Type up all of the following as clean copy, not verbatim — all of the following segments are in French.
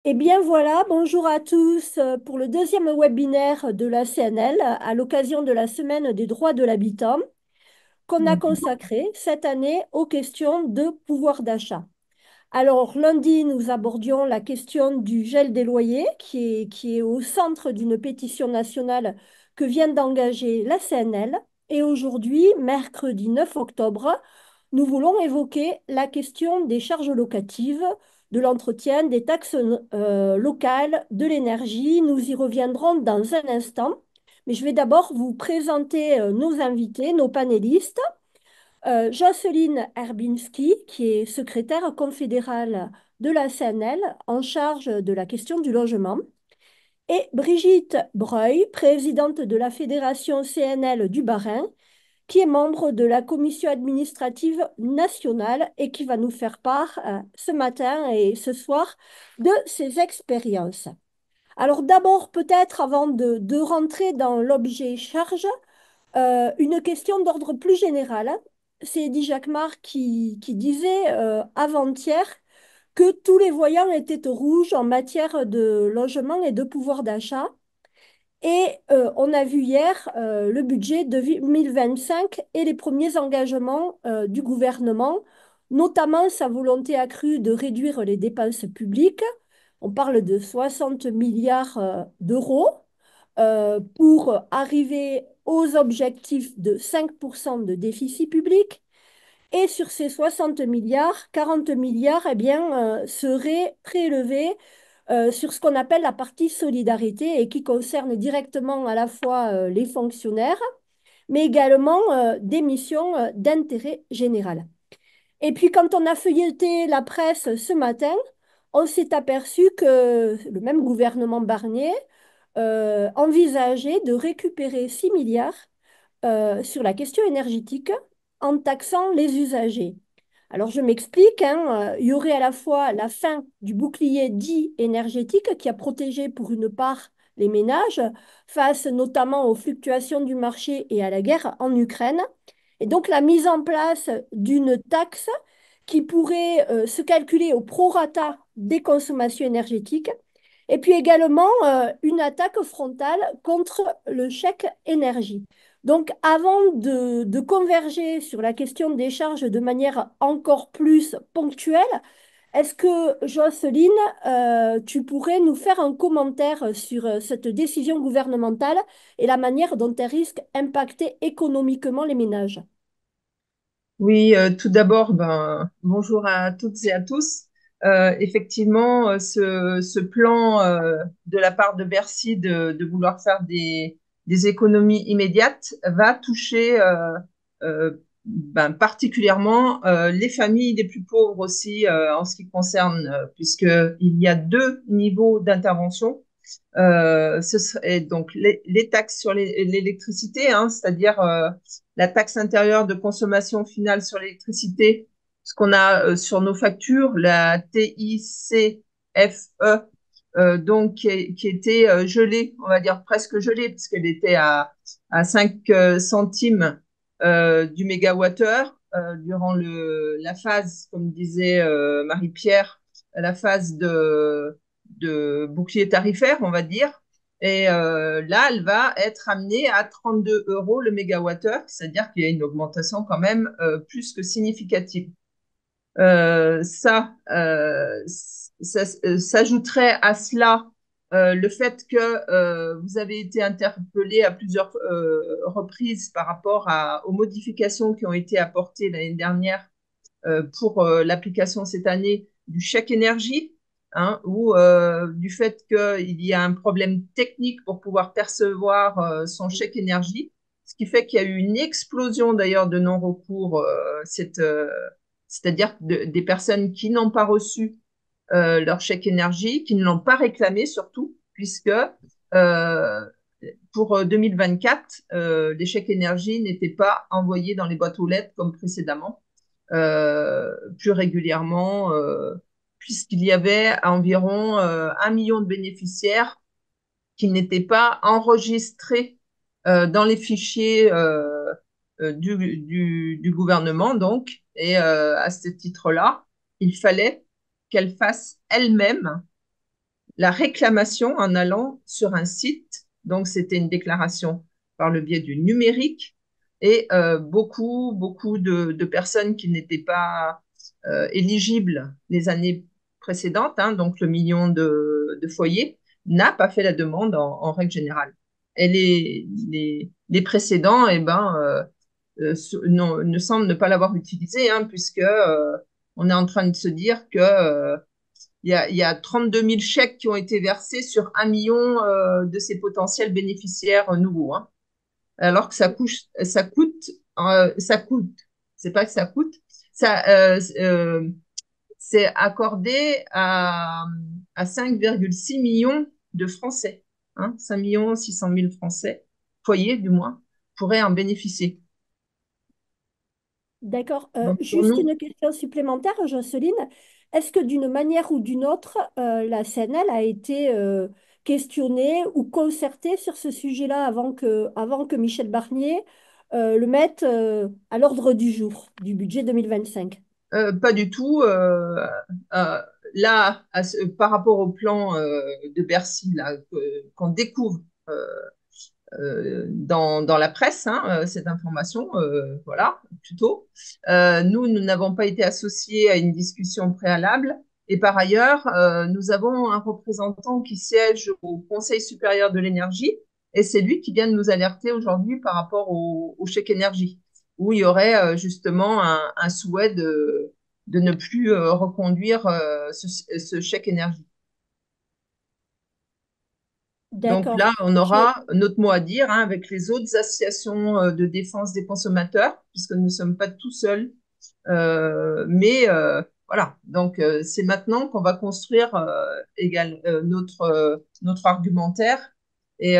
Eh bien voilà, bonjour à tous pour le deuxième webinaire de la CNL à l'occasion de la Semaine des droits de l'habitant qu'on a consacré cette année aux questions de pouvoir d'achat. Alors lundi, nous abordions la question du gel des loyers qui est au centre d'une pétition nationale que vient d'engager la CNL. Et aujourd'hui, mercredi 9 octobre, nous voulons évoquer la question des charges locatives, de l'entretien, des taxes locales, de l'énergie. Nous y reviendrons dans un instant. Mais je vais d'abord vous présenter nos invités, nos panélistes. Jocelyne Herbinski, qui est secrétaire confédérale de la CNL en charge de la question du logement, et Brigitte Breuil, présidente de la Fédération CNL du Bas-Rhin, qui est membre de la commission administrative nationale et qui va nous faire part ce matin et ce soir de ses expériences. Alors d'abord, peut-être avant de rentrer dans l'objet charge, une question d'ordre plus général. C'est Eddie Jacquemart qui disait avant-hier que tous les voyants étaient au rouge en matière de logement et de pouvoir d'achat. Et on a vu hier le budget de 2025 et les premiers engagements du gouvernement, notamment sa volonté accrue de réduire les dépenses publiques. On parle de 60 milliards d'euros pour arriver aux objectifs de 5% de déficit public. Et sur ces 60 milliards, 40 milliards eh bien, seraient prélevés sur ce qu'on appelle la partie solidarité et qui concerne directement à la fois les fonctionnaires, mais également des missions d'intérêt général. Et puis quand on a feuilleté la presse ce matin, on s'est aperçu que le même gouvernement Barnier envisageait de récupérer 6 milliards sur la question énergétique en taxant les usagers. Alors je m'explique, hein, il y aurait à la fois la fin du bouclier dit énergétique qui a protégé pour une part les ménages face notamment aux fluctuations du marché et à la guerre en Ukraine, et donc la mise en place d'une taxe qui pourrait se calculer au prorata des consommations énergétiques, et puis également une attaque frontale contre le chèque énergie. Donc, avant de converger sur la question des charges de manière encore plus ponctuelle, est-ce que, Jocelyne, tu pourrais nous faire un commentaire sur cette décision gouvernementale et la manière dont elle risque d'impacter économiquement les ménages? Oui, tout d'abord, bonjour à toutes et à tous. Effectivement, ce plan de la part de Bercy de vouloir faire des économies immédiates va toucher particulièrement les familles les plus pauvres aussi en ce qui concerne, puisqu'il y a deux niveaux d'intervention. Ce serait donc les taxes sur l'électricité, hein, c'est-à-dire la taxe intérieure de consommation finale sur l'électricité, ce qu'on a sur nos factures, la TICFE, donc qui était gelée, on va dire presque gelée, puisqu'elle était à 5 centimes du mégawattheure durant la phase, comme disait Marie-Pierre, la phase de bouclier tarifaire, on va dire. Et là, elle va être amenée à 32 euros le mégawattheure, c'est-à-dire qu'il y a une augmentation quand même plus que significative. Ça s'ajouterait à cela le fait que vous avez été interpellé à plusieurs reprises par rapport aux modifications qui ont été apportées l'année dernière pour l'application cette année du chèque énergie, hein, ou du fait qu'il y a un problème technique pour pouvoir percevoir son chèque énergie, ce qui fait qu'il y a eu une explosion d'ailleurs de non-recours, c'est-à-dire des personnes qui n'ont pas reçu leur chèque énergie, qui ne l'ont pas réclamé surtout, puisque euh, pour 2024, les chèques énergie n'étaient pas envoyés dans les boîtes aux lettres comme précédemment plus régulièrement, puisqu'il y avait environ 1 million de bénéficiaires qui n'étaient pas enregistrés dans les fichiers du gouvernement. Donc, et à ce titre-là, il fallait qu'elle fasse elle-même la réclamation en allant sur un site. Donc, c'était une déclaration par le biais du numérique et beaucoup de personnes qui n'étaient pas éligibles les années précédentes, hein, donc le million de foyers, n'a pas fait la demande en règle générale. Et les précédents, eh ben, non, ne semblent ne pas l'avoir utilisé, hein, puisque on est en train de se dire que il y a 32 000 chèques qui ont été versés sur 1 million de ces potentiels bénéficiaires nouveaux, hein. Alors que ça coûte, c'est pas que ça coûte, ça, c'est accordé à 5,6 millions de Français, hein, 5 600 000 Français, foyers du moins, pourraient en bénéficier. D'accord. Donc pour Juste nous, une question supplémentaire, Jocelyne. Est-ce que d'une manière ou d'une autre, la CNL a été questionnée ou concertée sur ce sujet-là avant que Michel Barnier le mette à l'ordre du jour du budget 2025? pas du tout. Euh, Là, par rapport au plan de Bercy là, qu'on découvre dans la presse, hein, cette information, voilà, plutôt. Nous n'avons pas été associés à une discussion préalable. Et par ailleurs, nous avons un représentant qui siège au Conseil supérieur de l'énergie, et c'est lui qui vient de nous alerter aujourd'hui par rapport au chèque énergie, où il y aurait justement un souhait de ne plus reconduire ce chèque énergie. Donc D'accord. là, on Je- aura notre mot à dire, hein, avec les autres associations de défense des consommateurs, puisque nous ne sommes pas tout seuls. Mais voilà, donc c'est maintenant qu'on va construire notre argumentaire et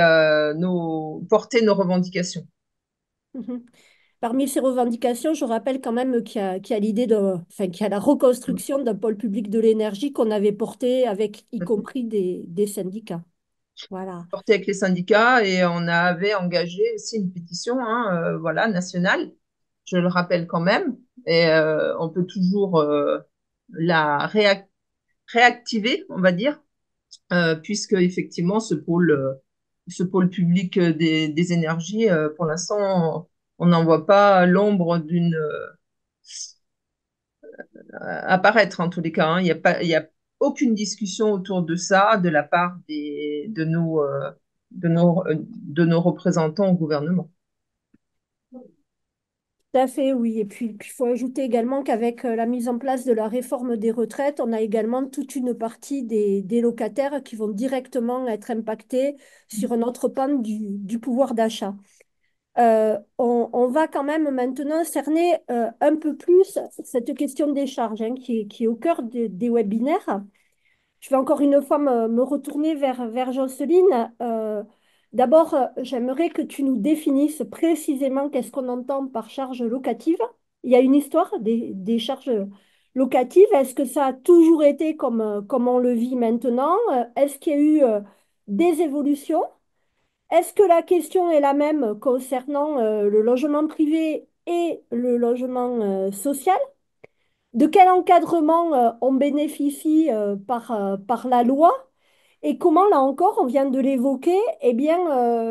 porter nos revendications. Mhm. Parmi ces revendications, je rappelle quand même qu'il y a l'idée enfin, qu'il y a la reconstruction d'un pôle public de l'énergie qu'on avait porté avec, y compris des syndicats. Voilà. Porter avec les syndicats et on avait engagé aussi une pétition, hein, voilà, nationale, je le rappelle quand même, et on peut toujours la réactiver, on va dire, puisque effectivement ce pôle public des énergies, pour l'instant, on n'en voit pas l'ombre d'une apparaître en tous les cas, hein. Il y a aucune discussion autour de ça de la part de nos représentants au gouvernement. Tout à fait, oui. Et puis, il faut ajouter également qu'avec la mise en place de la réforme des retraites, on a également toute une partie des locataires qui vont directement être impactés sur un autre pan du pouvoir d'achat. On va quand même maintenant cerner un peu plus cette question des charges, hein, qui est au cœur des webinaires. Je vais encore une fois me retourner vers Jocelyne. D'abord, j'aimerais que tu nous définisses précisément qu'est-ce qu'on entend par charge locative. Il y a une histoire des charges locatives. Est-ce que ça a toujours été comme on le vit maintenant? Est-ce qu'il y a eu des évolutions? Est-ce que la question est la même concernant le logement privé et le logement social? De quel encadrement on bénéficie par la loi? Et comment, là encore, on vient de l'évoquer, eh bien,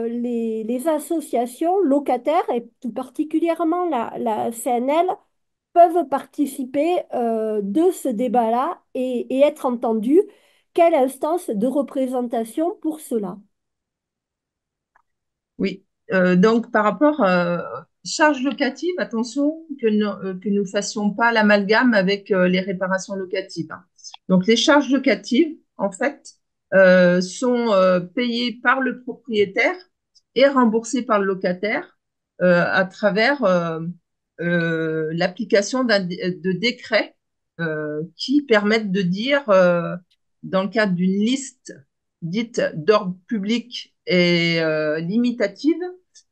les associations locataires, et tout particulièrement la CNL, peuvent participer de ce débat-là et être entendues. Quelle instance de représentation pour cela? Oui. Donc par rapport charges locatives, attention que nous fassions pas l'amalgame avec les réparations locatives, hein. Donc les charges locatives, en fait, sont payées par le propriétaire et remboursées par le locataire à travers l'application de décrets qui permettent de dire, dans le cadre d'une liste dite d'ordre public et limitative,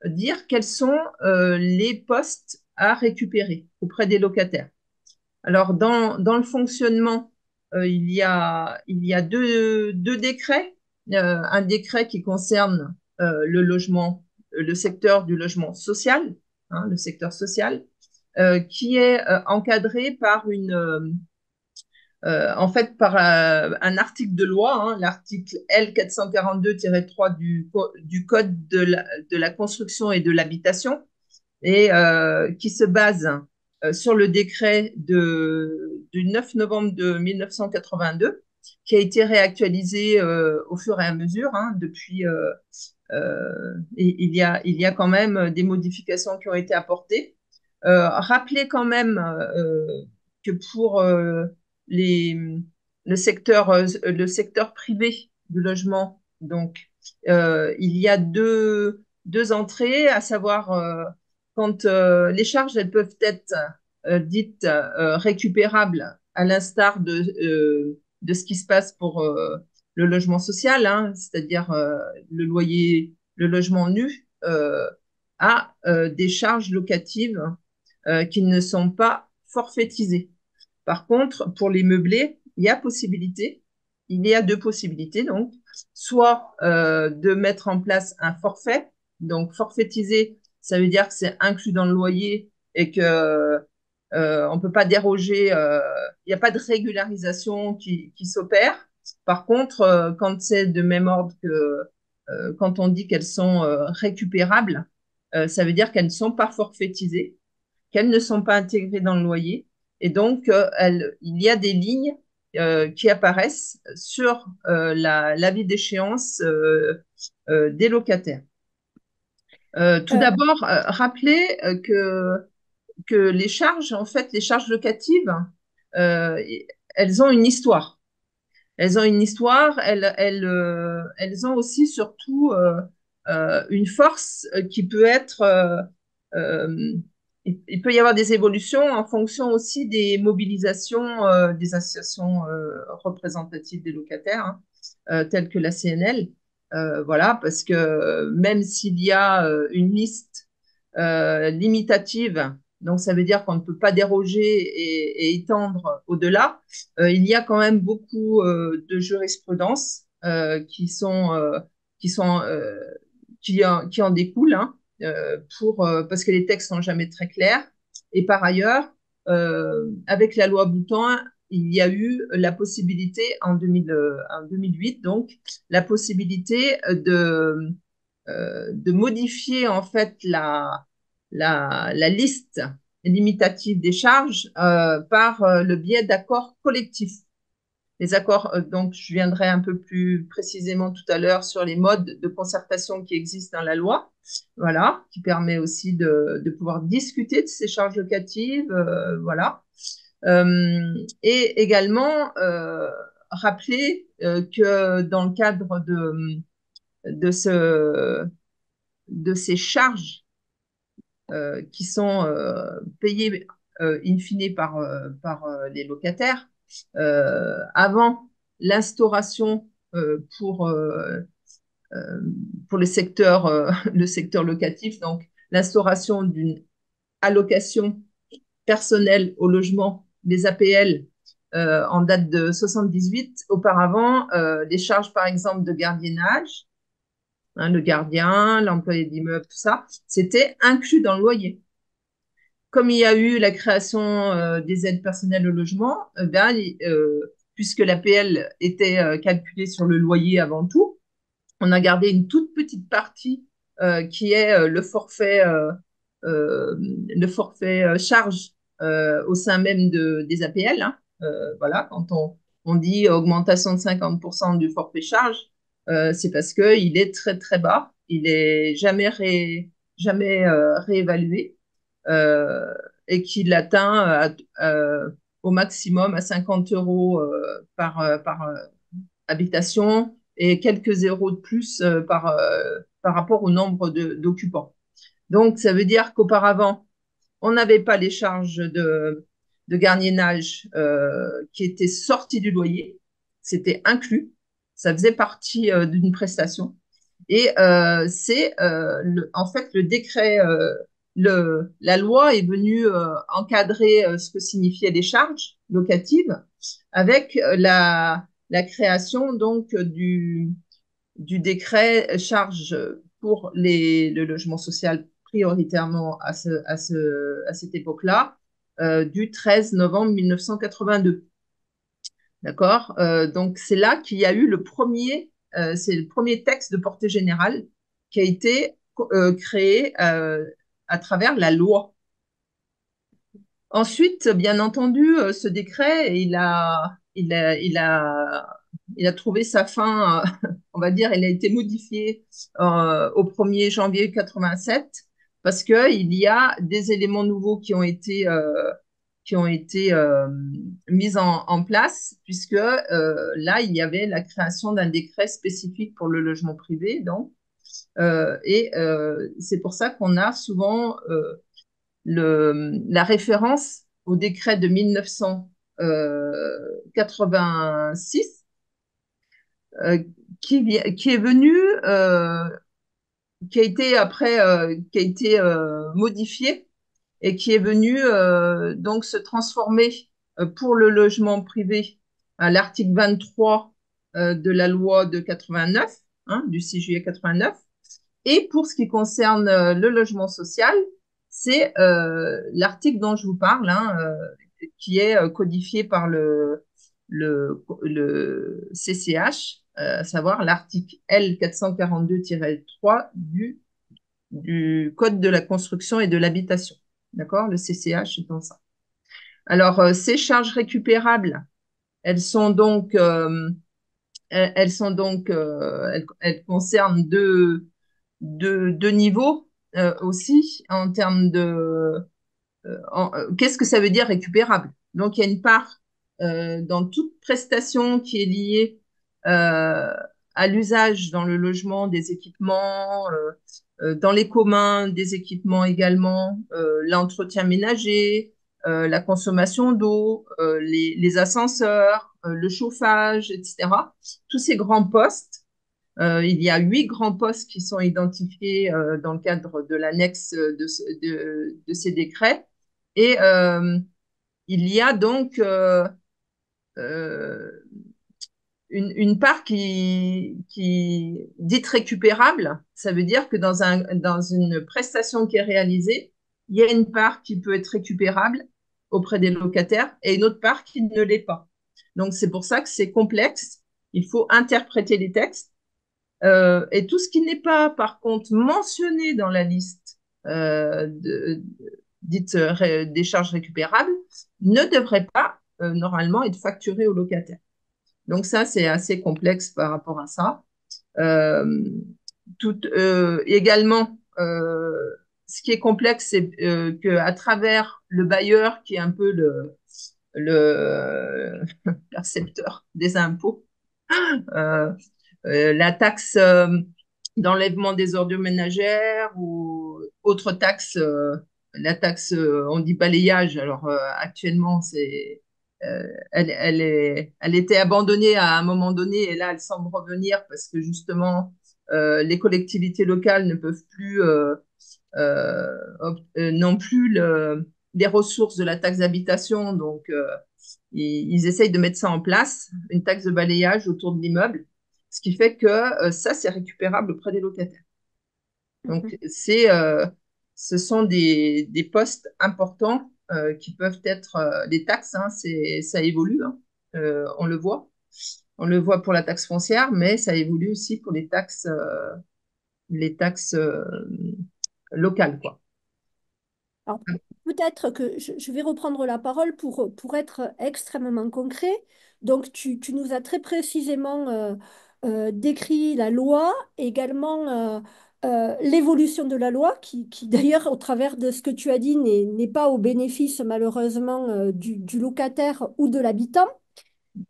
dire quels sont les postes à récupérer auprès des locataires. Alors, dans le fonctionnement, il y a deux décrets. Un décret qui concerne le logement, le secteur du logement social, hein, le secteur social, qui est encadré par En fait, par un article de loi, hein, l'article L 442-3 du Code de la construction et de l'habitation, et qui se base sur le décret du 9 novembre de 1982, qui a été réactualisé au fur et à mesure, hein, depuis. Et il y a quand même des modifications qui ont été apportées. Rappelez quand même que pour les, le secteur privé du logement, donc, il y a deux entrées, à savoir quand les charges, elles peuvent être dites récupérables, à l'instar de ce qui se passe pour le logement social, hein, c'est-à-dire le loyer, le logement nu, à des charges locatives qui ne sont pas forfaitisées. Par contre, pour les meublés, il y a deux possibilités, donc, soit de mettre en place un forfait, donc forfaitisé, ça veut dire que c'est inclus dans le loyer et que on peut pas déroger, il n'y a pas de régularisation qui s'opère. Par contre, quand c'est de même ordre que quand on dit qu'elles sont récupérables, ça veut dire qu'elles ne sont pas forfaitisées, qu'elles ne sont pas intégrées dans le loyer. Et donc, il y a des lignes qui apparaissent sur l'avis d'échéance des locataires. Tout Euh, d'abord, rappelez que les charges, en fait, les charges locatives, euh, elles ont une histoire. Elles ont une histoire, elles ont aussi surtout une force qui peut être, euh, il peut y avoir des évolutions en fonction aussi des mobilisations des associations représentatives des locataires, hein, telles que la CNL. Voilà, parce que même s'il y a une liste limitative, donc ça veut dire qu'on ne peut pas déroger et étendre au-delà, il y a quand même beaucoup de jurisprudence qui sont qui en découlent, hein, parce que les textes sont jamais très clairs. Et par ailleurs, avec la loi Boutin, il y a eu la possibilité en 2008, donc la possibilité de modifier en fait la liste limitative des charges par le biais d'accords collectifs. Les accords, donc je viendrai un peu plus précisément tout à l'heure sur les modes de concertation qui existent dans la loi, voilà, qui permet aussi de pouvoir discuter de ces charges locatives, voilà. Et également rappeler que dans le cadre de, ce, de ces charges qui sont payées in fine par les locataires, avant l'instauration pour, pour le secteur locatif, donc l'instauration d'une allocation personnelle au logement, des APL, en date de 78. Auparavant, les charges, par exemple, de gardiennage, hein, le gardien, l'employé d'immeuble, tout ça, c'était inclus dans le loyer. Comme il y a eu la création des aides personnelles au logement, ben, puisque l'APL était calculée sur le loyer avant tout, on a gardé une toute petite partie qui est le forfait charge au sein même des APL, hein. Voilà, quand on dit augmentation de 50% du forfait charge, c'est parce qu'il est très très bas, il est jamais réévalué euh, et qu'il atteint au maximum à 50 euros par habitation et quelques zéros de plus par rapport au nombre d'occupants. Donc, ça veut dire qu'auparavant, on n'avait pas les charges de gardiennage qui étaient sorties du loyer. C'était inclus. Ça faisait partie d'une prestation. Et c'est en fait le décret, la loi est venue encadrer ce que signifiaient les charges locatives avec la création donc du décret charge pour le logement social prioritairement à cette époque-là, du 13 novembre 1982. D'accord? Donc, c'est là qu'il y a eu c'est le premier texte de portée générale qui a été créé à travers la loi. Ensuite, bien entendu, ce décret, il a trouvé sa fin, on va dire, il a été modifié au 1er janvier 87 parce qu'il y a des éléments nouveaux qui ont été mis en place, puisque là, il y avait la création d'un décret spécifique pour le logement privé, donc, et c'est pour ça qu'on a souvent la référence au décret de 1986 euh, qui est venu, qui a été après, qui a été modifié et qui est venu donc se transformer pour le logement privé à l'article 23 de la loi de 89, hein, du 6 juillet 89. Et pour ce qui concerne le logement social, c'est l'article dont je vous parle, hein, qui est codifié par le CCH, à savoir l'article L 442-3 du Code de la construction et de l'habitation. D'accord? Le CCH étant ça. Alors, ces charges récupérables, elles sont donc, elles concernent deux niveaux aussi en termes qu'est-ce que ça veut dire récupérable? Donc, il y a une part dans toute prestation qui est liée euh, à l'usage dans le logement des équipements, dans les communs des équipements également, l'entretien ménager, la consommation d'eau, les ascenseurs, le chauffage, etc. Tous ces grands postes. Il y a 8 grands postes qui sont identifiés dans le cadre de l'annexe de ces décrets. Et il y a donc euh, une part qui dite récupérable. Ça veut dire que dans une prestation qui est réalisée, il y a une part qui peut être récupérable auprès des locataires et une autre part qui ne l'est pas. Donc c'est pour ça que c'est complexe. Il faut interpréter les textes. Et tout ce qui n'est pas, par contre, mentionné dans la liste dite des charges récupérables ne devrait pas normalement être facturé au locataire. Donc ça, c'est assez complexe par rapport à ça. Euh, également, ce qui est complexe, c'est qu'à travers le bailleur, qui est un peu le percepteur des impôts, euh, la taxe d'enlèvement des ordures ménagères ou autre taxe, la taxe, on dit balayage. Alors actuellement, elle était abandonnée à un moment donné et là, elle semble revenir parce que justement, les collectivités locales ne peuvent plus non plus les ressources de la taxe d'habitation. Donc, ils essayent de mettre ça en place, une taxe de balayage autour de l'immeuble, ce qui fait que ça, c'est récupérable auprès des locataires. Mhm. Donc, ce sont des postes importants qui peuvent être les taxes, hein, ça évolue, hein, on le voit. On le voit pour la taxe foncière, mais ça évolue aussi pour les taxes locales, quoi. Alors, peut-être que je vais reprendre la parole pour être extrêmement concret. Donc, tu nous as très précisément décrit la loi, également l'évolution de la loi, qui d'ailleurs, au travers de ce que tu as dit, n'est pas au bénéfice malheureusement du locataire ou de l'habitant.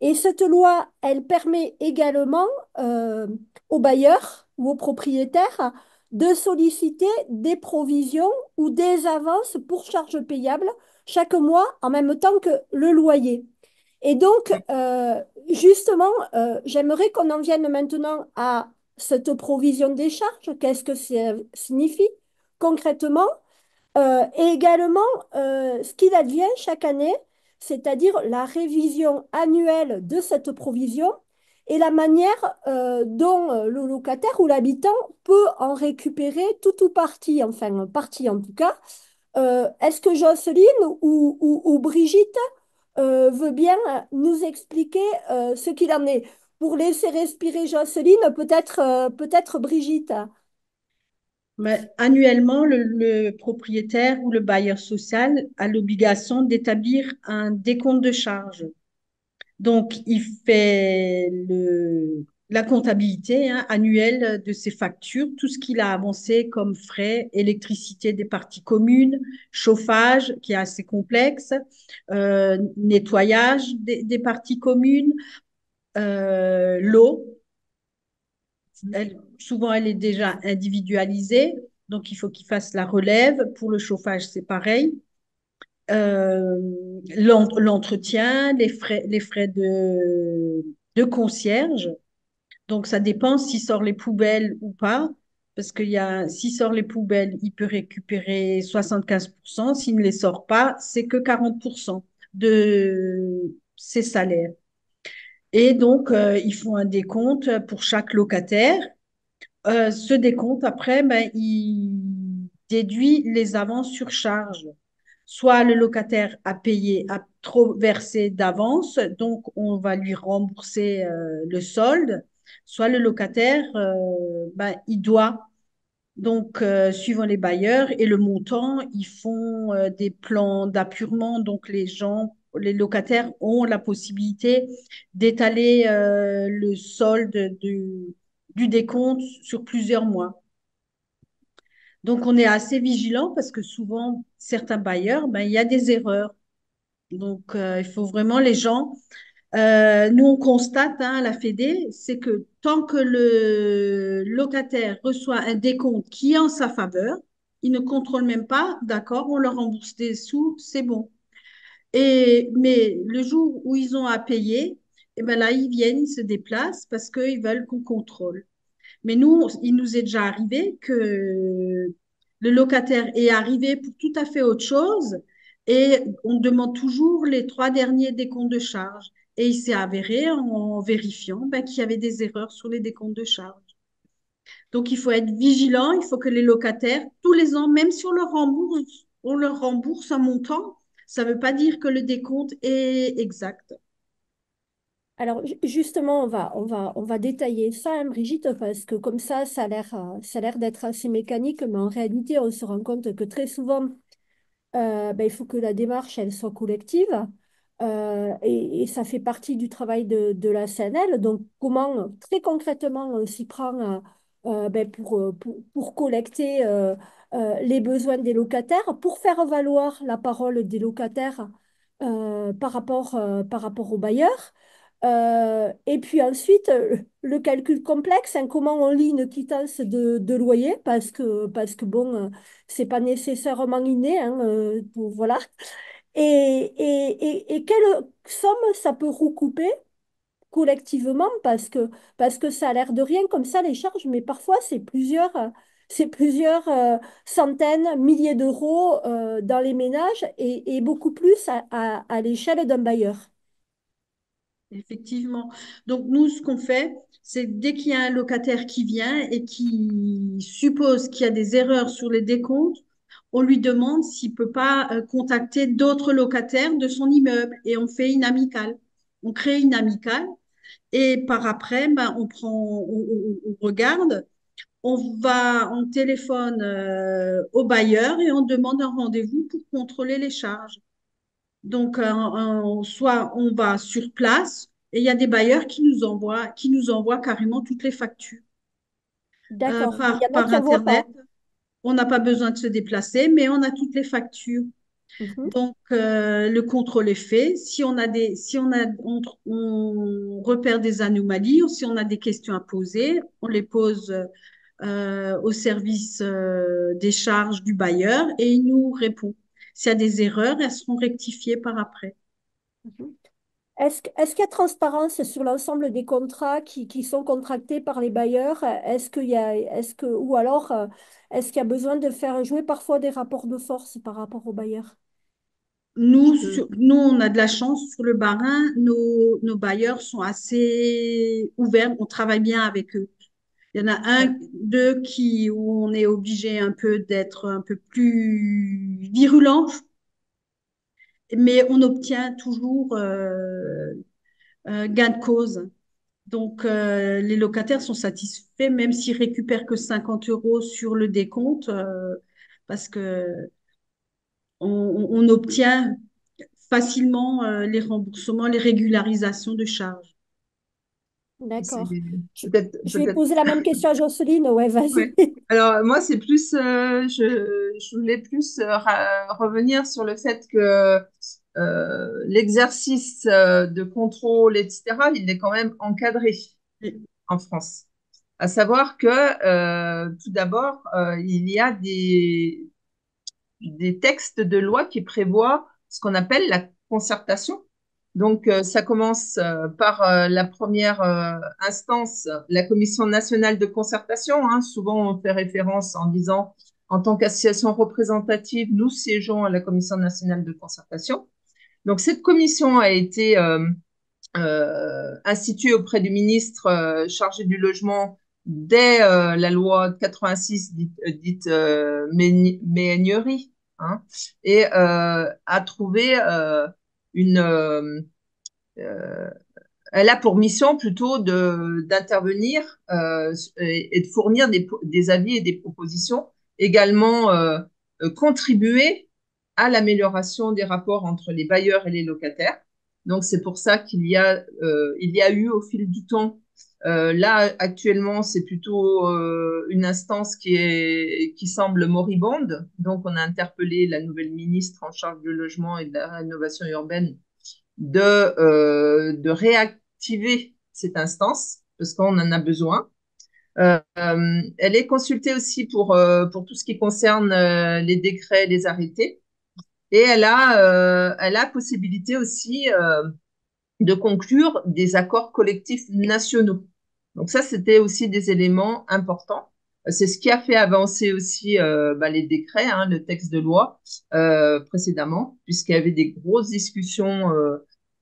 Et cette loi, elle permet également euh, aux bailleurs ou aux propriétaires de solliciter des provisions ou des avances pour charges payables chaque mois en même temps que le loyer. Et donc, justement, j'aimerais qu'on en vienne maintenant à cette provision des charges. Qu'est-ce que ça signifie concrètement? Et également, ce qu'il advient chaque année, c'est-à-dire la révision annuelle de cette provision et la manière dont le locataire ou l'habitant peut en récupérer tout ou partie, enfin partie en tout cas. Est-ce que Jocelyne ou Brigitte veut bien nous expliquer ce qu'il en est. Pour laisser respirer Jocelyne, peut-être Brigitte. Mais annuellement, le propriétaire ou le bailleur social a l'obligation d'établir un décompte de charges. Donc, il fait la comptabilité annuelle de ses factures, tout ce qu'il a avancé comme frais, électricité des parties communes, chauffage qui est assez complexe, nettoyage des parties communes, l'eau. Souvent, elle est déjà individualisée, donc il faut qu'il fasse la relève. Pour le chauffage, c'est pareil. Euh, L'entretien, les frais de concierge. Donc, ça dépend s'il sort les poubelles ou pas. Parce s'il sort les poubelles, il peut récupérer 75%. S'il ne les sort pas, c'est que 40% de ses salaires. Et donc, ils font un décompte pour chaque locataire. Ce décompte, après, ben, il déduit les avances sur charge. Soit le locataire a payé, a trop versé d'avance, donc on va lui rembourser le solde. Soit le locataire, ben, il doit. Donc, suivant les bailleurs et le montant, ils font des plans d'appurement. Donc, les locataires ont la possibilité d'étaler le solde du décompte sur plusieurs mois. Donc, on est assez vigilant parce que souvent, certains bailleurs, ben, il y a des erreurs. Donc, il faut vraiment les gens. Nous, on constate à la Fédé, c'est que tant que le locataire reçoit un décompte qui est en sa faveur, il ne contrôle même pas, d'accord, on leur rembourse des sous, c'est bon. Mais le jour où ils ont à payer, eh ben là, ils viennent, ils se déplacent parce qu'ils veulent qu'on contrôle. Mais nous, il nous est déjà arrivé que le locataire est arrivé pour tout à fait autre chose et on demande toujours les trois derniers décomptes de charges. Et il s'est avéré en vérifiant ben, qu'il y avait des erreurs sur les décomptes de charges. Donc, il faut être vigilant, il faut que les locataires, tous les ans, même si on leur rembourse un montant, ça ne veut pas dire que le décompte est exact. Alors justement, on va détailler ça, hein, Brigitte, parce que comme ça a l'air d'être assez mécanique, mais en réalité, on se rend compte que très souvent, ben, il faut que la démarche, elle soit collective. Et ça fait partie du travail de la CNL. Donc, comment, très concrètement, on s'y prend ben, pour collecter les besoins des locataires, pour faire valoir la parole des locataires par rapport aux bailleurs. Et puis ensuite, le calcul complexe, hein, comment on lit une quittance de loyer, parce que bon, c'est pas nécessairement inné, hein, voilà. Et quelle somme ça peut recouper collectivement, parce que ça a l'air de rien comme ça, les charges, mais parfois c'est plusieurs centaines, milliers d'euros dans les ménages et beaucoup plus à l'échelle d'un bailleur. Effectivement. Donc, nous, ce qu'on fait, c'est dès qu'il y a un locataire qui vient et qui suppose qu'il y a des erreurs sur les décomptes, on lui demande s'il ne peut pas contacter d'autres locataires de son immeuble et on fait une amicale. On crée une amicale et par après, ben, on regarde, on téléphone au bailleur et on demande un rendez-vous pour contrôler les charges. Donc, soit on va sur place et il y a des bailleurs qui nous envoient carrément toutes les factures D'accord. Il y en a par qui n'en voient pas. Internet. On n'a pas besoin de se déplacer, mais on a toutes les factures. Mhm. Donc, le contrôle est fait. On repère des anomalies ou si on a des questions à poser, on les pose au service des charges du bailleur et il nous répond. S'il y a des erreurs, elles seront rectifiées par après. Mhm. Est-ce qu'il y a transparence sur l'ensemble des contrats qui sont contractés par les bailleurs? Ou alors, est-ce qu'il y a besoin de faire jouer parfois des rapports de force par rapport aux bailleurs? Nous, on a de la chance sur le Bas-Rhin. Nos bailleurs sont assez ouverts. On travaille bien avec eux. Il y en a un, deux où on est obligé un peu d'être un peu plus virulent. mais on obtient toujours gain de cause. Donc, les locataires sont satisfaits, même s'ils récupèrent que 50 euros sur le décompte, parce que on obtient facilement les remboursements, les régularisations de charges. C'est D'accord. Je vais peut-être. poser la même question à Jocelyne. Ouais, vas-y. Ouais. Alors moi, c'est plus, je voulais plus revenir sur le fait que l'exercice de contrôle, etc., il est quand même encadré en France. À savoir que tout d'abord, il y a des textes de loi qui prévoient ce qu'on appelle la concertation. Donc, ça commence par la première instance, la Commission nationale de concertation. Hein. Souvent, on fait référence en disant, en tant qu'association représentative, nous siégeons à la Commission nationale de concertation. Donc, cette commission a été instituée auprès du ministre chargé du logement dès la loi de 86 dite Méhaignerie, hein, et a trouvé une elle a pour mission plutôt d'intervenir et de fournir des avis et des propositions, également contribuer à l'amélioration des rapports entre les bailleurs et les locataires. Donc c'est pour ça il y a eu au fil du temps, là actuellement c'est plutôt une instance qui semble moribonde. Donc on a interpellé la nouvelle ministre en charge du logement et de la rénovation urbaine de réactiver cette instance parce qu'on en a besoin. Elle est consultée aussi pour tout ce qui concerne les décrets, les arrêtés. Et elle a possibilité aussi de conclure des accords collectifs nationaux. Donc ça, c'était aussi des éléments importants. C'est ce qui a fait avancer aussi les décrets, hein, le texte de loi précédemment, puisqu'il y avait des grosses discussions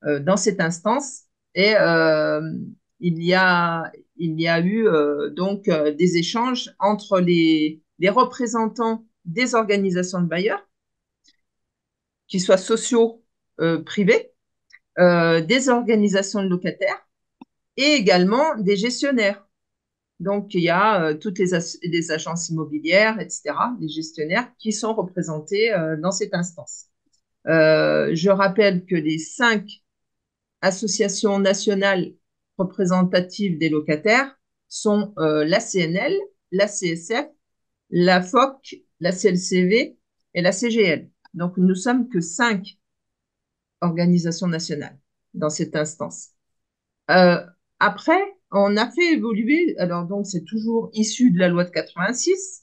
dans cette instance. Et il y a eu donc des échanges entre les représentants des organisations de bailleurs, qu'ils soient sociaux, privés, des organisations de locataires et également des gestionnaires. Donc, il y a toutes les agences immobilières, etc., les gestionnaires qui sont représentés dans cette instance. Je rappelle que les 5 associations nationales représentatives des locataires sont la CNL, la CSF, la FOC, la CLCV et la CGL. Donc, nous sommes que 5 organisations nationales dans cette instance. Euh, Après, on a fait évoluer, alors donc c'est toujours issu de la loi de 86,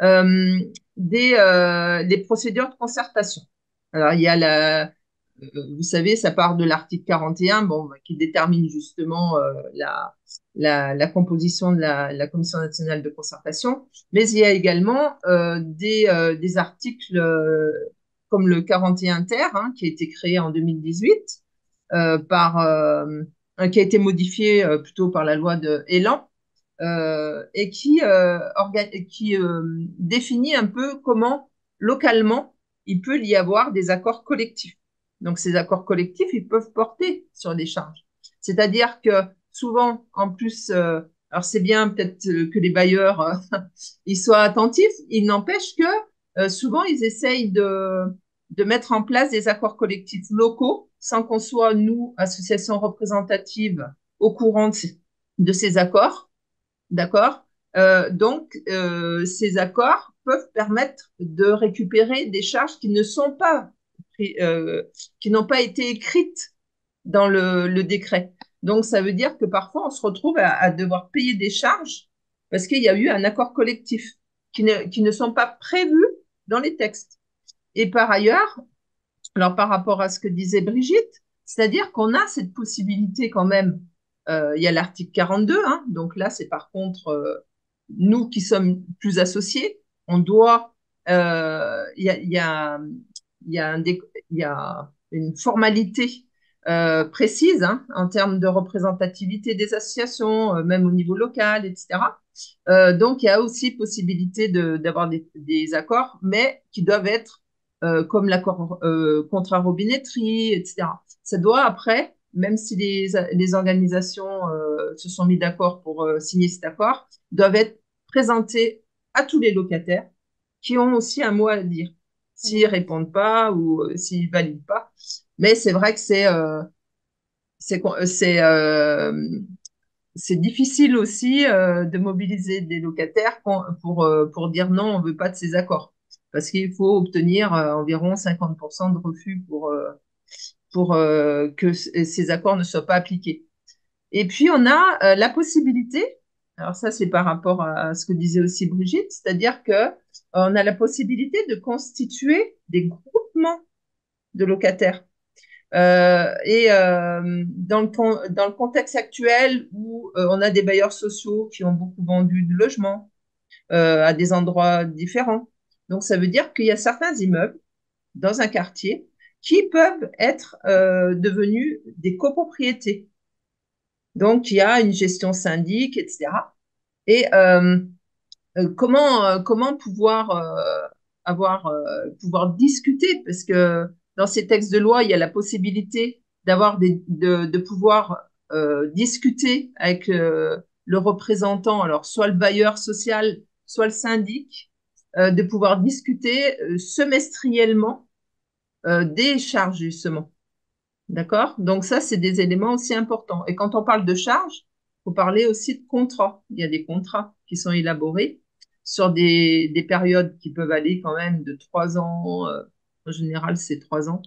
euh, des procédures de concertation. Alors il y a vous savez, ça part de l'article 41, bon, qui détermine justement la composition de la Commission nationale de concertation, mais il y a également des articles comme le 41 ter, hein, qui a été créé en 2018 qui a été modifié plutôt par la loi de Elan et qui définit un peu comment localement il peut y avoir des accords collectifs. Donc ces accords collectifs, ils peuvent porter sur des charges. C'est-à-dire que souvent, en plus, alors c'est bien peut-être que les bailleurs ils soient attentifs, il n'empêche que souvent ils essayent de mettre en place des accords collectifs locaux sans qu'on soit, nous, associations représentatives, au courant de ces accords. D'accord? Donc, ces accords peuvent permettre de récupérer des charges qui ne sont pas, qui n'ont pas été écrites dans le décret. Donc, ça veut dire que parfois, on se retrouve à devoir payer des charges parce qu'il y a eu un accord collectif qui ne sont pas prévus dans les textes. Et par ailleurs, alors par rapport à ce que disait Brigitte, c'est-à-dire qu'on a cette possibilité quand même, il y a l'article 42, hein, donc là c'est par contre, nous qui sommes plus associés, on doit, il y a il y a une formalité précise hein, en termes de représentativité des associations, même au niveau local, etc. Donc il y a aussi possibilité d'avoir des accords, mais qui doivent être comme l'accord contrat robinetterie, etc. Ça doit après, même si les organisations se sont mis d'accord pour signer cet accord, doivent être présentés à tous les locataires qui ont aussi un mot à dire s'ils répondent pas ou s'ils valident pas. Mais c'est vrai que c'est c'est c'est difficile aussi de mobiliser des locataires pour dire non, on veut pas de ces accords. Parce qu'il faut obtenir environ 50% de refus pour que ces accords ne soient pas appliqués. Et puis, on a la possibilité, alors ça, c'est par rapport à ce que disait aussi Brigitte, c'est-à-dire que on a la possibilité de constituer des groupements de locataires. Dans le contexte actuel où on a des bailleurs sociaux qui ont beaucoup vendu de logements à des endroits différents, donc ça veut dire qu'il y a certains immeubles dans un quartier qui peuvent être devenus des copropriétés. Donc il y a une gestion syndic, etc. Et comment pouvoir discuter, parce que dans ces textes de loi, il y a la possibilité de pouvoir discuter avec le représentant, alors soit le bailleur social, soit le syndic, de pouvoir discuter semestriellement des charges, justement. D'accord? Donc ça, c'est des éléments aussi importants. Et quand on parle de charges, il faut parler aussi de contrats. Il y a des contrats qui sont élaborés sur des périodes qui peuvent aller quand même de 3 ans. En général, c'est 3 ans.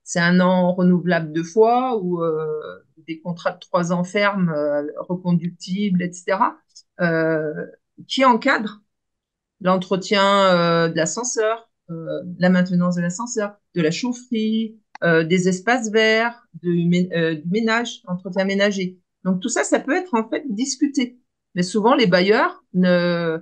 C'est un an renouvelable 2 fois ou des contrats de 3 ans fermes, reconductibles, etc., euh, qui encadrent l'entretien de l'ascenseur, la maintenance de l'ascenseur, de la chaufferie, des espaces verts, du ménage, entretien ménager. Donc tout ça, ça peut être en fait discuté. Mais souvent, les bailleurs ne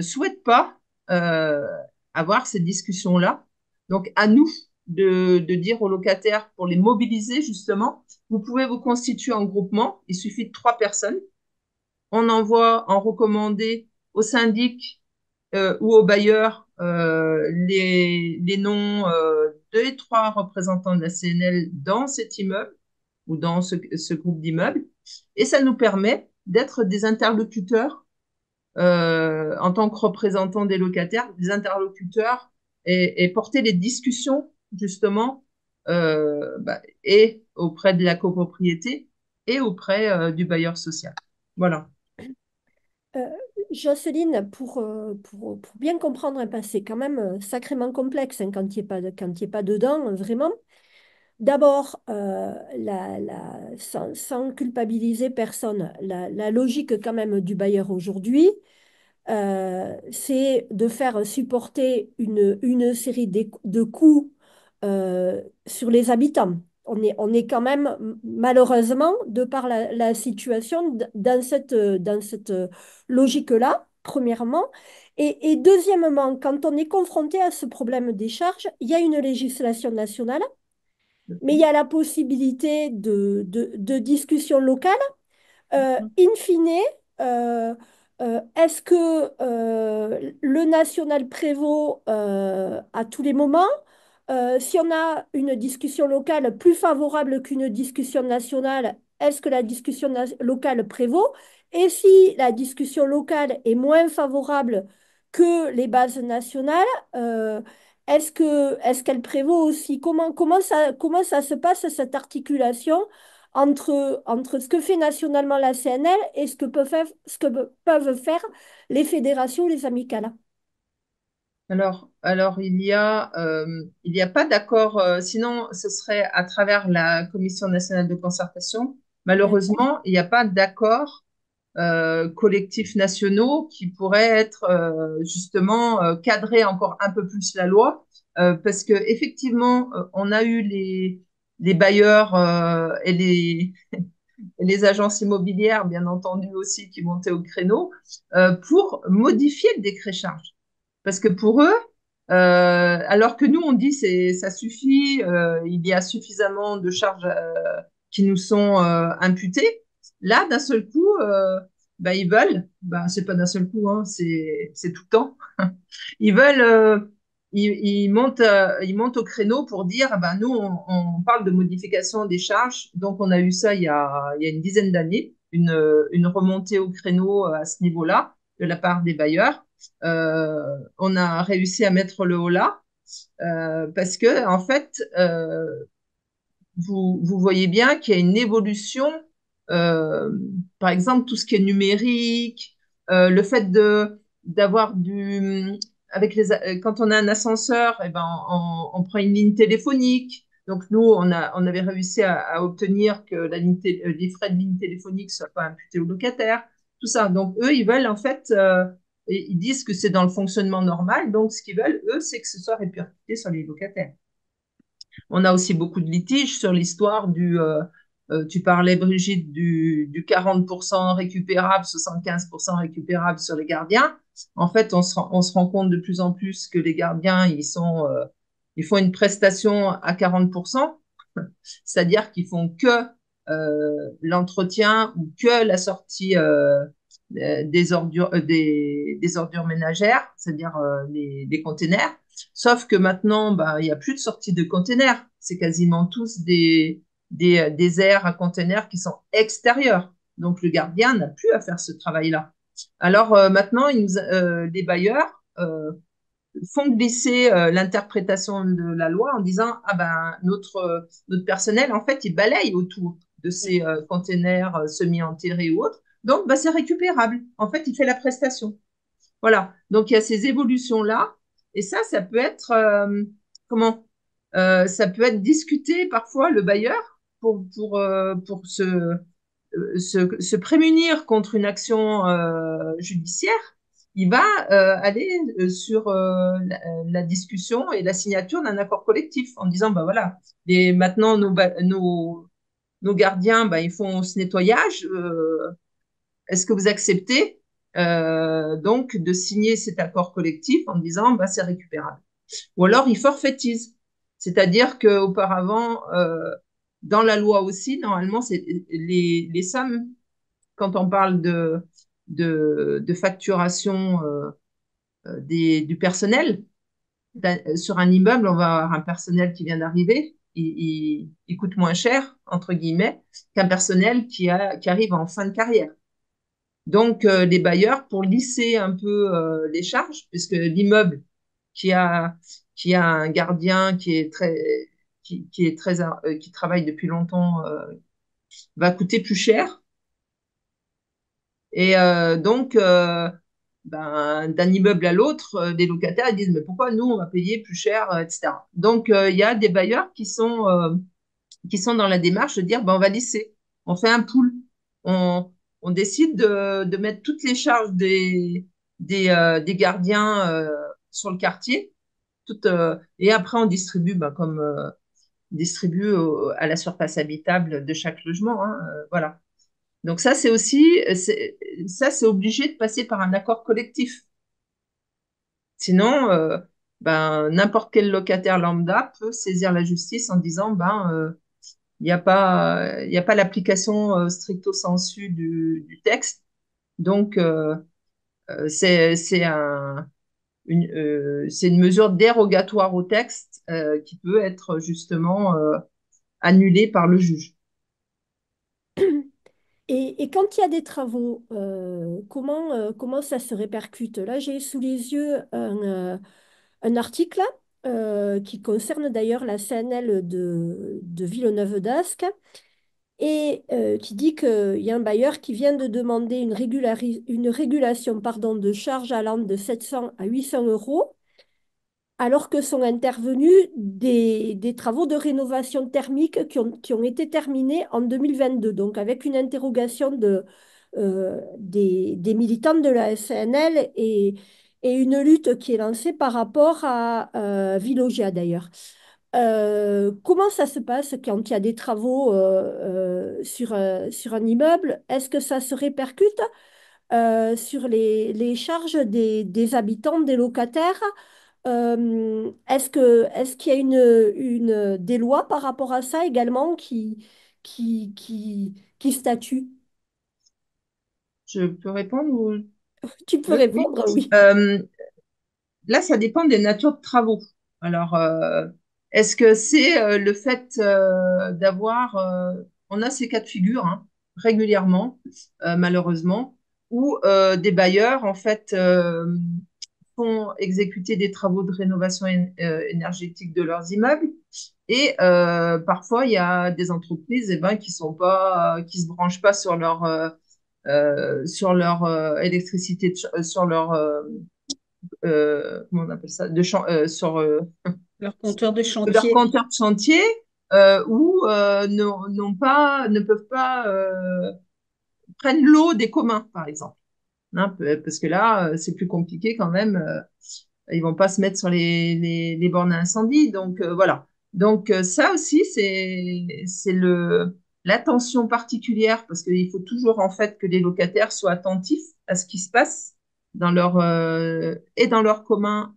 souhaitent pas euh, avoir ces discussions-là. Donc à nous de dire aux locataires, pour les mobiliser justement, vous pouvez vous constituer en groupement, il suffit de 3 personnes. On envoie en recommandé au syndic ou au bailleur les noms des 3 représentants de la CNL dans cet immeuble ou dans ce groupe d'immeubles. Et ça nous permet d'être des interlocuteurs en tant que représentants des locataires, des interlocuteurs et porter les discussions justement et auprès de la copropriété et auprès du bailleur social. Voilà. Euh, Jocelyne, pour bien comprendre, hein, parce que c'est quand même sacrément complexe hein, quand il n'y est pas, quand il est pas dedans, vraiment. D'abord, sans culpabiliser personne, la logique quand même du bailleur aujourd'hui, c'est de faire supporter une série de coûts sur les habitants. On est quand même, malheureusement, de par la situation, dans cette logique-là, premièrement. Et deuxièmement, quand on est confronté à ce problème des charges, il y a une législation nationale, mais il y a la possibilité de discussion locale in fine, euh, est-ce que le national prévaut à tous les moments? Si on a une discussion locale plus favorable qu'une discussion nationale, est-ce que la discussion locale prévaut? Et si la discussion locale est moins favorable que les bases nationales, euh, est-ce qu'elle prévaut aussi? Comment ça se passe, cette articulation entre ce que fait nationalement la CNL et ce que peuvent faire les fédérations ou les amicales. Alors il y a pas d'accord, sinon ce serait à travers la Commission nationale de concertation. D'accord. Malheureusement, il n'y a pas d'accord collectifs nationaux qui pourraient être justement cadrer encore un peu plus la loi, parce que effectivement, on a eu les bailleurs et les agences immobilières, bien entendu aussi, qui montaient au créneau pour modifier le décret charge. Parce que pour eux, alors que nous, on dit ça suffit, il y a suffisamment de charges qui nous sont imputées. Là, d'un seul coup, ils veulent, c'est pas d'un seul coup, hein, c'est tout le temps. Ils veulent ils montent au créneau pour dire, ah ben, nous, on parle de modification des charges. Donc, on a eu ça il y a une dizaine d'années, une remontée au créneau à ce niveau-là de la part des bailleurs. On a réussi à mettre le haut là parce que, en fait, vous voyez bien qu'il y a une évolution, euh, par exemple, tout ce qui est numérique, le fait d'avoir avec quand on a un ascenseur, eh ben, on prend une ligne téléphonique. Donc, nous, on avait réussi à obtenir que les frais de ligne téléphonique ne soient pas imputés aux locataires, tout ça. Donc, eux, ils veulent, en fait, et ils disent que c'est dans le fonctionnement normal. Donc, ce qu'ils veulent, eux, c'est que ce soit répercuté sur les locataires. On a aussi beaucoup de litiges sur l'histoire tu parlais, Brigitte, du 40% récupérable, 75% récupérable sur les gardiens. En fait, on se rend compte de plus en plus que les gardiens, ils font une prestation à 40%, c'est-à-dire qu'ils font que l'entretien ou que la sortie des ordures ménagères, c'est-à-dire les containers. Sauf que maintenant, bah, il n'y a plus de sortie de containers. C'est quasiment tous des aires à containers qui sont extérieurs. Donc le gardien n'a plus à faire ce travail-là. Alors maintenant, les bailleurs font glisser l'interprétation de la loi en disant ah ben notre personnel en fait il balaye autour de ces containers semi-enterrés ou autres, donc bah, c'est récupérable, en fait il fait la prestation. Voilà, donc il y a ces évolutions là et ça peut être comment ça peut être discuté parfois le bailleur pour se prémunir contre une action judiciaire, il va aller sur la discussion et la signature d'un accord collectif en disant, bah voilà, maintenant nos gardiens, bah, ils font ce nettoyage. Est-ce que vous acceptez donc de signer cet accord collectif en disant, bah, c'est récupérable? Ou alors, ils forfaitisent. C'est-à-dire qu'auparavant, dans la loi aussi, normalement, c'est les sommes, quand on parle de facturation du personnel, sur un immeuble, on va avoir un personnel qui vient d'arriver, il coûte moins cher, entre guillemets, qu'un personnel qui arrive en fin de carrière. Donc, les bailleurs, pour lisser un peu les charges, puisque l'immeuble qui a, qui a un gardien qui travaille depuis longtemps va coûter plus cher. Et donc, ben, d'un immeuble à l'autre, des locataires ils disent, mais pourquoi nous, on va payer plus cher, etc. Donc, il y a des bailleurs qui sont dans la démarche de dire, ben, on va lisser, on fait un pool. On décide de mettre toutes les charges des gardiens sur le quartier. Et après, on distribue, ben, comme distribue à la surface habitable de chaque logement. Hein, voilà. Donc ça, ça, c'est obligé de passer par un accord collectif. Sinon, ben, n'importe quel locataire lambda peut saisir la justice en disant, ben, il y a pas l'application stricto sensu du texte. Donc, c'est une mesure dérogatoire au texte qui peut être justement annulée par le juge. Et quand il y a des travaux, comment ça se répercute? Là, j'ai sous les yeux un article qui concerne d'ailleurs la CNL de Villeneuve-d'Ascq et qui dit qu'il y a un bailleur qui vient de demander une régulation pardon, de charges allant de 700 à 800 euros alors que sont intervenus des travaux de rénovation thermique qui ont été terminés en 2022. Donc, avec une interrogation des militants de la SNL et une lutte qui est lancée par rapport à Vilogia d'ailleurs. Comment ça se passe quand il y a des travaux sur un immeuble? Est-ce que ça se répercute sur les charges des habitants, des locataires? Est-ce qu'il y a des lois par rapport à ça également qui statuent? Je peux répondre ou... Tu peux Oui, oui. répondre oui. Euh, là, ça dépend des natures de travaux. Alors, est-ce que c'est le fait d'avoir, on a ces cas de figure hein, régulièrement, malheureusement, où des bailleurs, en fait, font exécuter des travaux de rénovation énergétique de leurs immeubles. Et parfois, il y a des entreprises eh ben, qui sont pas, qui se branchent pas sur leur électricité, sur leur comment on appelle ça, sur Leur compteur de leur chantier. compteur de chantier ou ne peuvent pas prendre l'eau des communs, par exemple. Hein, parce que là, c'est plus compliqué quand même. Ils vont pas se mettre sur les bornes à incendie. Donc voilà. Donc ça aussi, c'est l'attention particulière parce qu'il faut toujours en fait que les locataires soient attentifs à ce qui se passe dans leur et dans leur commun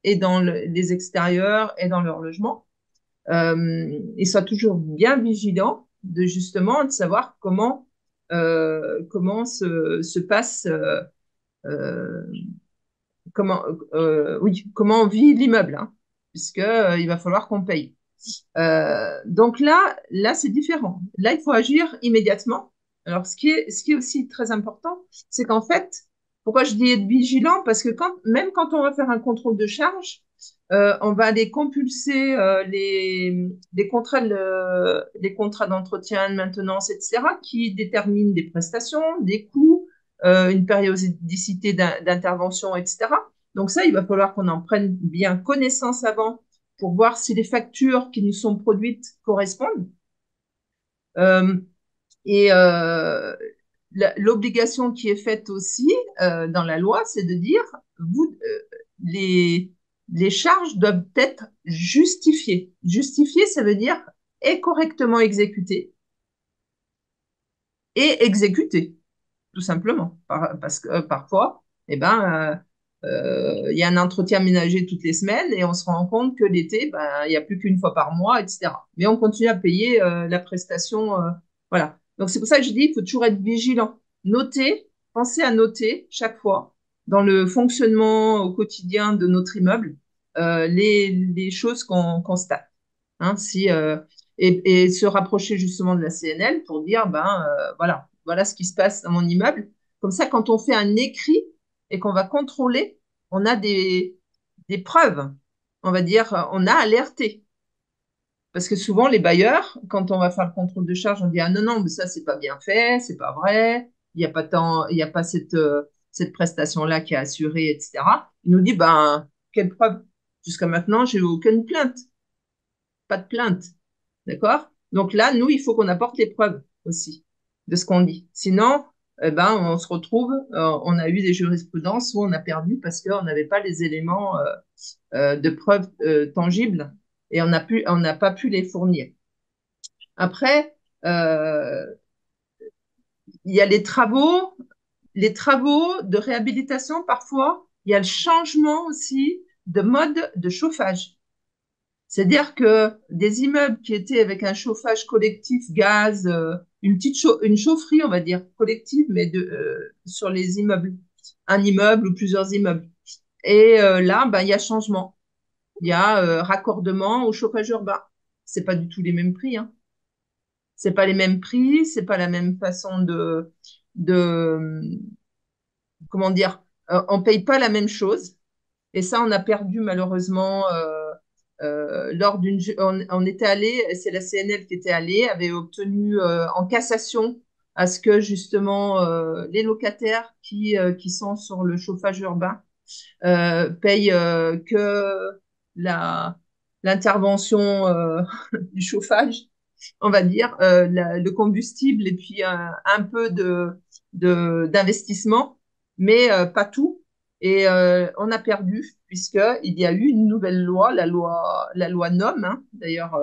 et dans les extérieurs et dans leur logement. Ils soient toujours bien vigilants de justement de savoir comment se passe euh, comment on vit l'immeuble, hein, puisque il va falloir qu'on paye. Donc là, c'est différent. Là, il faut agir immédiatement. Alors, ce qui est aussi très important, c'est qu'en fait, pourquoi je dis être vigilant? Parce que même quand on va faire un contrôle de charge, on va aller compulser les contrats d'entretien, de maintenance, etc., qui déterminent des prestations, des coûts, une périodicité d'intervention, etc. Donc ça, il va falloir qu'on en prenne bien connaissance avant pour voir si les factures qui nous sont produites correspondent. Euh, et l'obligation qui est faite aussi dans la loi, c'est de dire les, les charges doivent être justifiées. Justifiées, ça veut dire et correctement exécutées et exécutées, tout simplement. Parce que parfois, eh ben, il y a un entretien ménager toutes les semaines et on se rend compte que l'été, ben, il n'y a plus qu'une fois par mois, etc. Mais on continue à payer la prestation. Voilà. Donc c'est pour ça que je dis, il faut toujours être vigilant. Noter, pensez à noter chaque fois dans le fonctionnement au quotidien de notre immeuble les choses qu'on constate. Hein, et se rapprocher justement de la CNL pour dire, ben voilà ce qui se passe dans mon immeuble. Comme ça, quand on fait un écrit et qu'on va contrôler, on a des preuves. On va dire, on a alerté. Parce que souvent, les bailleurs, quand on va faire le contrôle de charge, on dit, ah non, non, mais ça, c'est pas bien fait, c'est pas vrai, il n'y a pas tant, il n'y a pas cette prestation-là qui est assurée, etc. Il nous dit, ben, quelle preuve? Jusqu'à maintenant, j'ai eu aucune plainte. Pas de plainte. D'accord? Donc là, nous, il faut qu'on apporte les preuves aussi de ce qu'on dit. Sinon, eh ben, on se retrouve, on a eu des jurisprudences où on a perdu parce qu'on n'avait pas les éléments de preuves tangibles et on n'a pas pu les fournir. Après, euh, il y a les travaux de réhabilitation parfois, il y a le changement aussi de mode de chauffage. C'est-à-dire que des immeubles qui étaient avec un chauffage collectif, gaz, une chaufferie, on va dire, collective, mais sur les immeubles, un immeuble ou plusieurs immeubles. Et là, ben, il y a changement. Il y a raccordement au chauffage urbain. C'est pas du tout les mêmes prix, hein. C'est pas les mêmes prix, c'est pas la même façon de, comment dire, on paye pas la même chose. Et ça, on a perdu malheureusement lors on était allé, c'est la CNL qui était allée, avait obtenu en cassation à ce que justement les locataires qui sont sur le chauffage urbain payent que la l'intervention du chauffage, on va dire, le combustible et puis un peu d'investissement, mais pas tout. Et on a perdu puisqu'il y a eu une nouvelle loi, la loi NOM, hein, d'ailleurs,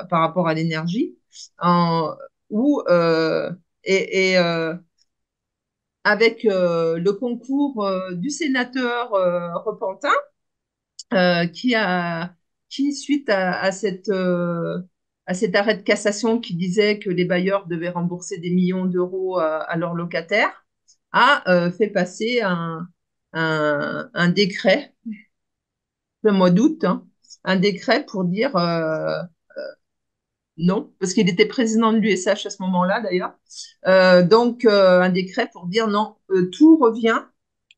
par rapport à l'énergie, en, où, avec le concours du sénateur Repentin, qui suite à cet arrêt de cassation qui disait que les bailleurs devaient rembourser des millions d'euros à leurs locataires, a fait passer un décret le mois d'août, hein, un décret pour dire non, parce qu'il était président de l'USH à ce moment-là d'ailleurs. Donc, un décret pour dire non, tout revient.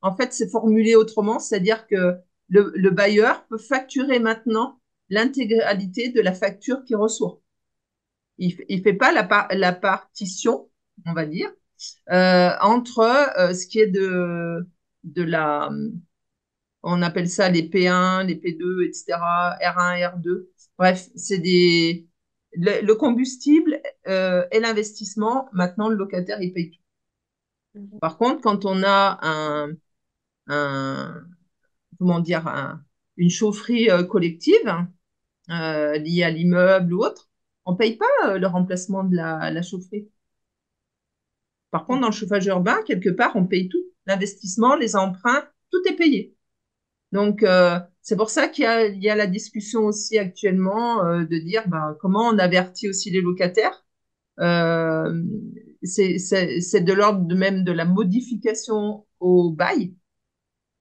En fait, c'est formulé autrement, c'est-à-dire que le bailleur peut facturer maintenant l'intégralité de la facture qu'il reçoit. Il fait pas la partition, on va dire, entre ce qui est de la, on appelle ça les P1, les P2, etc., R1, R2. Bref, le combustible et l'investissement. Maintenant, le locataire, il paye tout. Mhm. Par contre, quand on a comment dire, une chaufferie collective liée à l'immeuble ou autre, on paye pas le remplacement de la chaufferie. Par contre, dans le chauffage urbain, quelque part, on paye tout. L'investissement, les emprunts, tout est payé. Donc, c'est pour ça qu'il y a la discussion aussi actuellement de dire ben, comment on avertit aussi les locataires. Euh, c'est de l'ordre même de la modification au bail.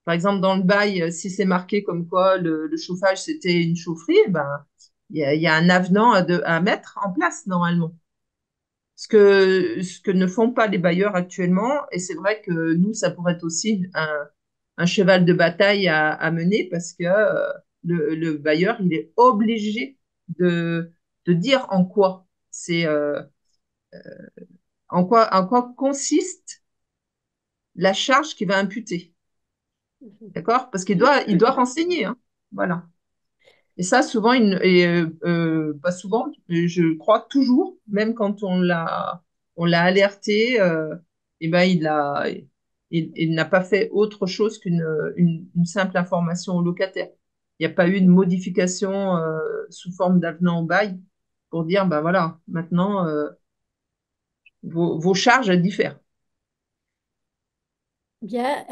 Par exemple, dans le bail, si c'est marqué comme quoi le chauffage, c'était une chaufferie, ben, il y a un avenant à mettre en place normalement. Ce que ne font pas les bailleurs actuellement, et c'est vrai que nous, ça pourrait être aussi un cheval de bataille à mener parce que le bailleur, il est obligé de dire en quoi consiste la charge qu'il va imputer. Mhm. D'accord? Parce qu'il doit renseigner, hein. Voilà. Et ça, souvent, pas souvent, mais je crois toujours, même quand on l'a alerté, eh ben, il n'a pas fait autre chose qu'une simple information au locataire. Il n'y a pas eu de modification sous forme d'avenant au bail pour dire, ben voilà, maintenant, vos charges, elles diffèrent. Bien,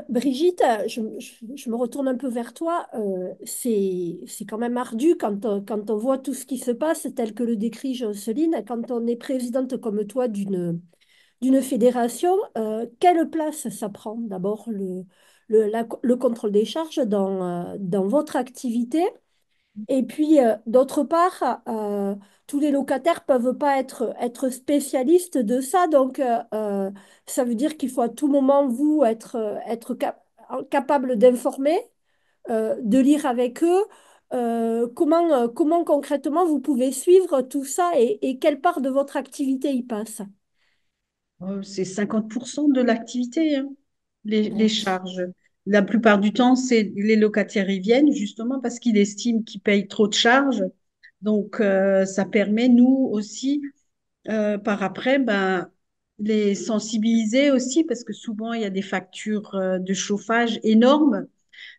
Brigitte, je me retourne un peu vers toi. C'est quand même ardu quand on voit tout ce qui se passe tel que le décrit Jocelyne, quand on est présidente comme toi d'une fédération, quelle place ça prend d'abord le contrôle des charges dans votre activité? Et puis, d'autre part, tous les locataires peuvent pas être spécialistes de ça. Donc, ça veut dire qu'il faut à tout moment, vous, capable d'informer, de lire avec eux. Comment concrètement vous pouvez suivre tout ça et quelle part de votre activité y passe? C'est 50% de l'activité, hein, les charges. La plupart du temps, c'est les locataires y viennent justement parce qu'ils estiment qu'ils payent trop de charges. Donc, ça permet, nous aussi, par après, ben, les sensibiliser aussi parce que souvent, il y a des factures de chauffage énormes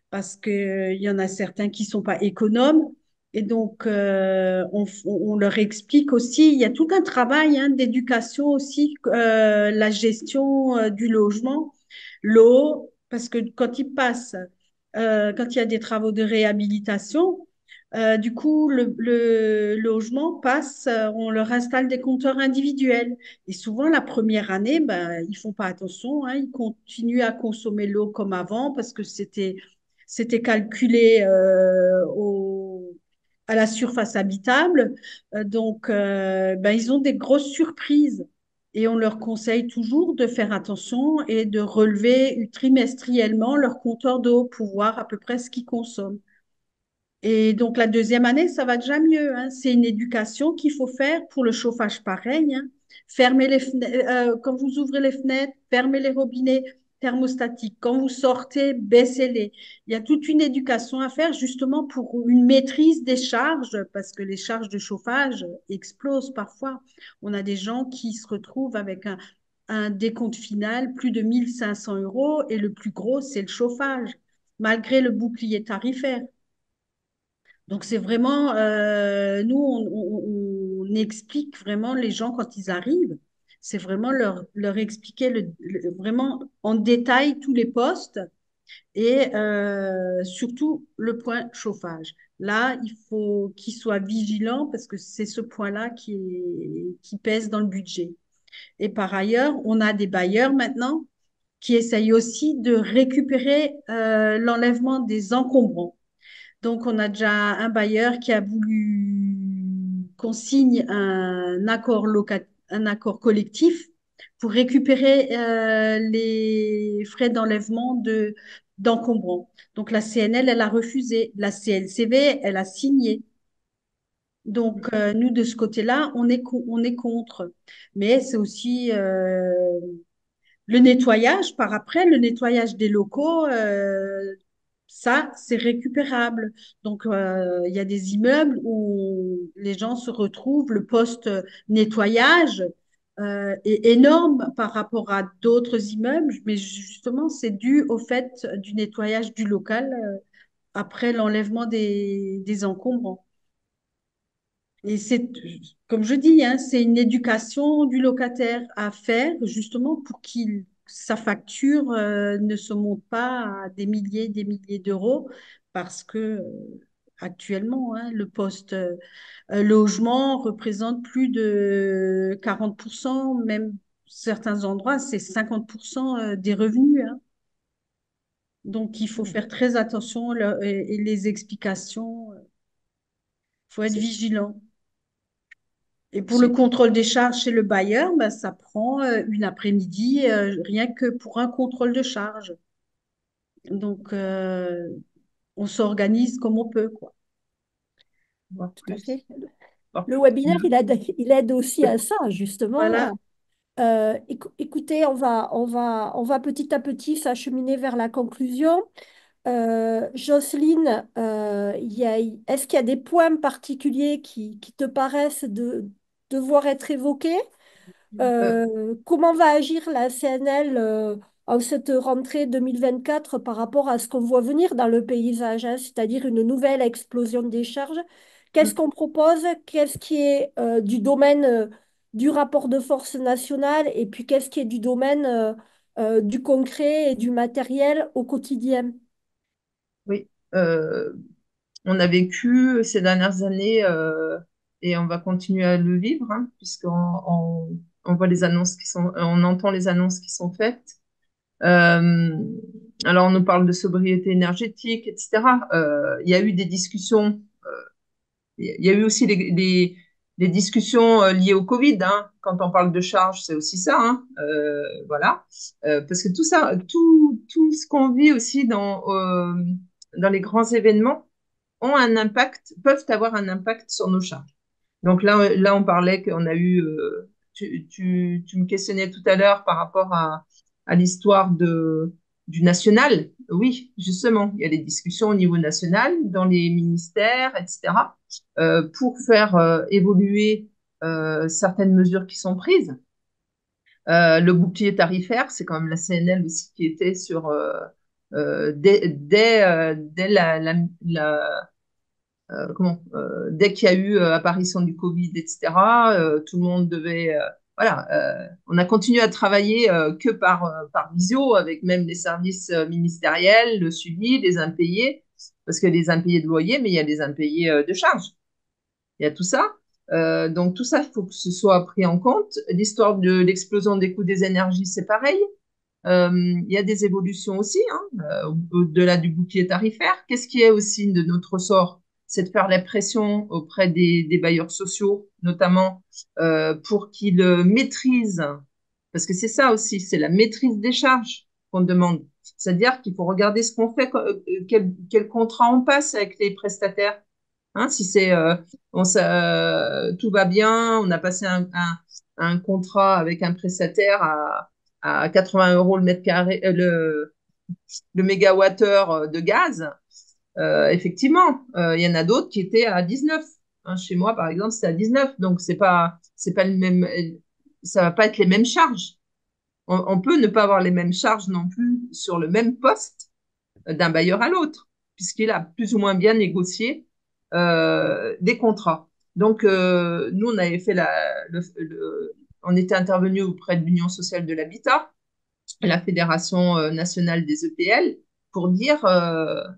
parce qu'il y en a certains qui ne sont pas économes. Et donc, on leur explique aussi, il y a tout un travail hein, d'éducation aussi, la gestion du logement, l'eau, parce que quand ils passent, quand il y a des travaux de réhabilitation, du coup, le logement passe, on leur installe des compteurs individuels. Et souvent, la première année, ben, ils font pas attention, hein, ils continuent à consommer l'eau comme avant parce que c'était calculé à la surface habitable. Donc, ben, ils ont des grosses surprises. Et on leur conseille toujours de faire attention et de relever trimestriellement leur compteur d'eau pour voir à peu près ce qu'ils consomment. Et donc, la deuxième année, ça va déjà mieux, hein. C'est une éducation qu'il faut faire pour le chauffage pareil, hein. Fermez les fenêtres, quand vous ouvrez les fenêtres, fermez les robinets thermostatiques. Quand vous sortez, baissez-les. Il y a toute une éducation à faire justement pour une maîtrise des charges, parce que les charges de chauffage explosent parfois. On a des gens qui se retrouvent avec un décompte final, plus de 1 500 € et le plus gros, c'est le chauffage, malgré le bouclier tarifaire. Donc, c'est vraiment, nous, on explique vraiment les gens quand ils arrivent. C'est vraiment leur expliquer vraiment en détail tous les postes et surtout le point chauffage. Là, il faut qu'ils soient vigilants parce que c'est ce point-là qui pèse dans le budget. Et par ailleurs, on a des bailleurs maintenant qui essayent aussi de récupérer l'enlèvement des encombrants. Donc, on a déjà un bailleur qui a voulu qu'on signe un accord collectif pour récupérer les frais d'enlèvement d'encombrants. Donc, la CNL, elle a refusé. La CLCV, elle a signé. Donc, nous, de ce côté-là, on est contre. Mais c'est aussi le nettoyage, par après, le nettoyage des locaux, ça, c'est récupérable. Donc, il y a des immeubles où les gens se retrouvent, le poste nettoyage est énorme par rapport à d'autres immeubles, mais justement, c'est dû au fait du nettoyage du local après l'enlèvement des encombrants. Et c'est, comme je dis, hein, c'est une éducation du locataire à faire justement pour qu'il sa facture ne se monte pas à des milliers d'euros parce que actuellement, hein, le poste logement représente plus de 40%, même certains endroits, c'est 50% des revenus, hein. Donc, il faut faire très attention et les explications, il faut être C'est vigilant. Et pour le c'est- contrôle des charges chez le bailleur, ben, ça prend une après-midi rien que pour un contrôle de charge. Donc, on s'organise comme on peut, quoi. voire Tout à plus, fait. voire Le plus. webinaire, il aide aussi à ça, justement. Voilà. Écoutez, on va petit à petit s'acheminer vers la conclusion. Jocelyne, est-ce qu'il y a des points particuliers qui te paraissent devoir être évoqués? Euh, Comment va agir la CNL en cette rentrée 2024 par rapport à ce qu'on voit venir dans le paysage, hein, c'est-à-dire une nouvelle explosion des charges? Qu'est-ce qu'on propose? Qu'est-ce qui est du domaine du rapport de force national et puis qu'est-ce qui est du domaine du concret et du matériel au quotidien? oui, on a vécu ces dernières années et on va continuer à le vivre, hein, on voit les annonces on entend les annonces qui sont faites. Euh, alors, on nous parle de sobriété énergétique, etc. Il y a eu des discussions. Il y a eu aussi les discussions liées au Covid, hein. Quand on parle de charge, c'est aussi ça, hein. Voilà. Parce que tout ça, tout ce qu'on vit aussi dans les grands événements ont un impact, peuvent avoir un impact sur nos charges. Donc là, on parlait qu'on a eu, tu me questionnais tout à l'heure par rapport à l'histoire du national. Oui, justement, il y a des discussions au niveau national, dans les ministères, etc., pour faire évoluer certaines mesures qui sont prises. Le bouclier tarifaire, c'est quand même la CNL aussi qui était sur dès dès qu'il y a eu apparition du Covid, etc., tout le monde devait, voilà, on a continué à travailler que par visio, avec même les services ministériels, le suivi, les impayés, parce que les impayés de loyer, mais il y a les impayés de charges. Il y a tout ça. Donc tout ça, il faut que ce soit pris en compte. L'histoire de l'explosion des coûts des énergies, c'est pareil. Il y a des évolutions aussi, hein, au-delà du bouclier tarifaire. Qu'est-ce qui est aussi de notre ressort? C'est de faire la pression auprès des bailleurs sociaux, notamment pour qu'ils maîtrisent, parce que c'est ça aussi, c'est la maîtrise des charges qu'on demande. C'est-à-dire qu'il faut regarder ce qu'on fait, quel contrat on passe avec les prestataires. Hein, si c'est tout va bien, on a passé un contrat avec un prestataire à 80 euros le mètre carré, le mégawattheure de gaz, effectivement, il y en a d'autres qui étaient à 19. Hein, chez moi, par exemple, c'est à 19. Donc, c'est pas le même, ça va pas être les mêmes charges. On peut ne pas avoir les mêmes charges non plus sur le même poste d'un bailleur à l'autre, puisqu'il a plus ou moins bien négocié des contrats. Donc, nous, on avait fait on était intervenu auprès de l'Union sociale de l'habitat, la Fédération nationale des EPL, pour dire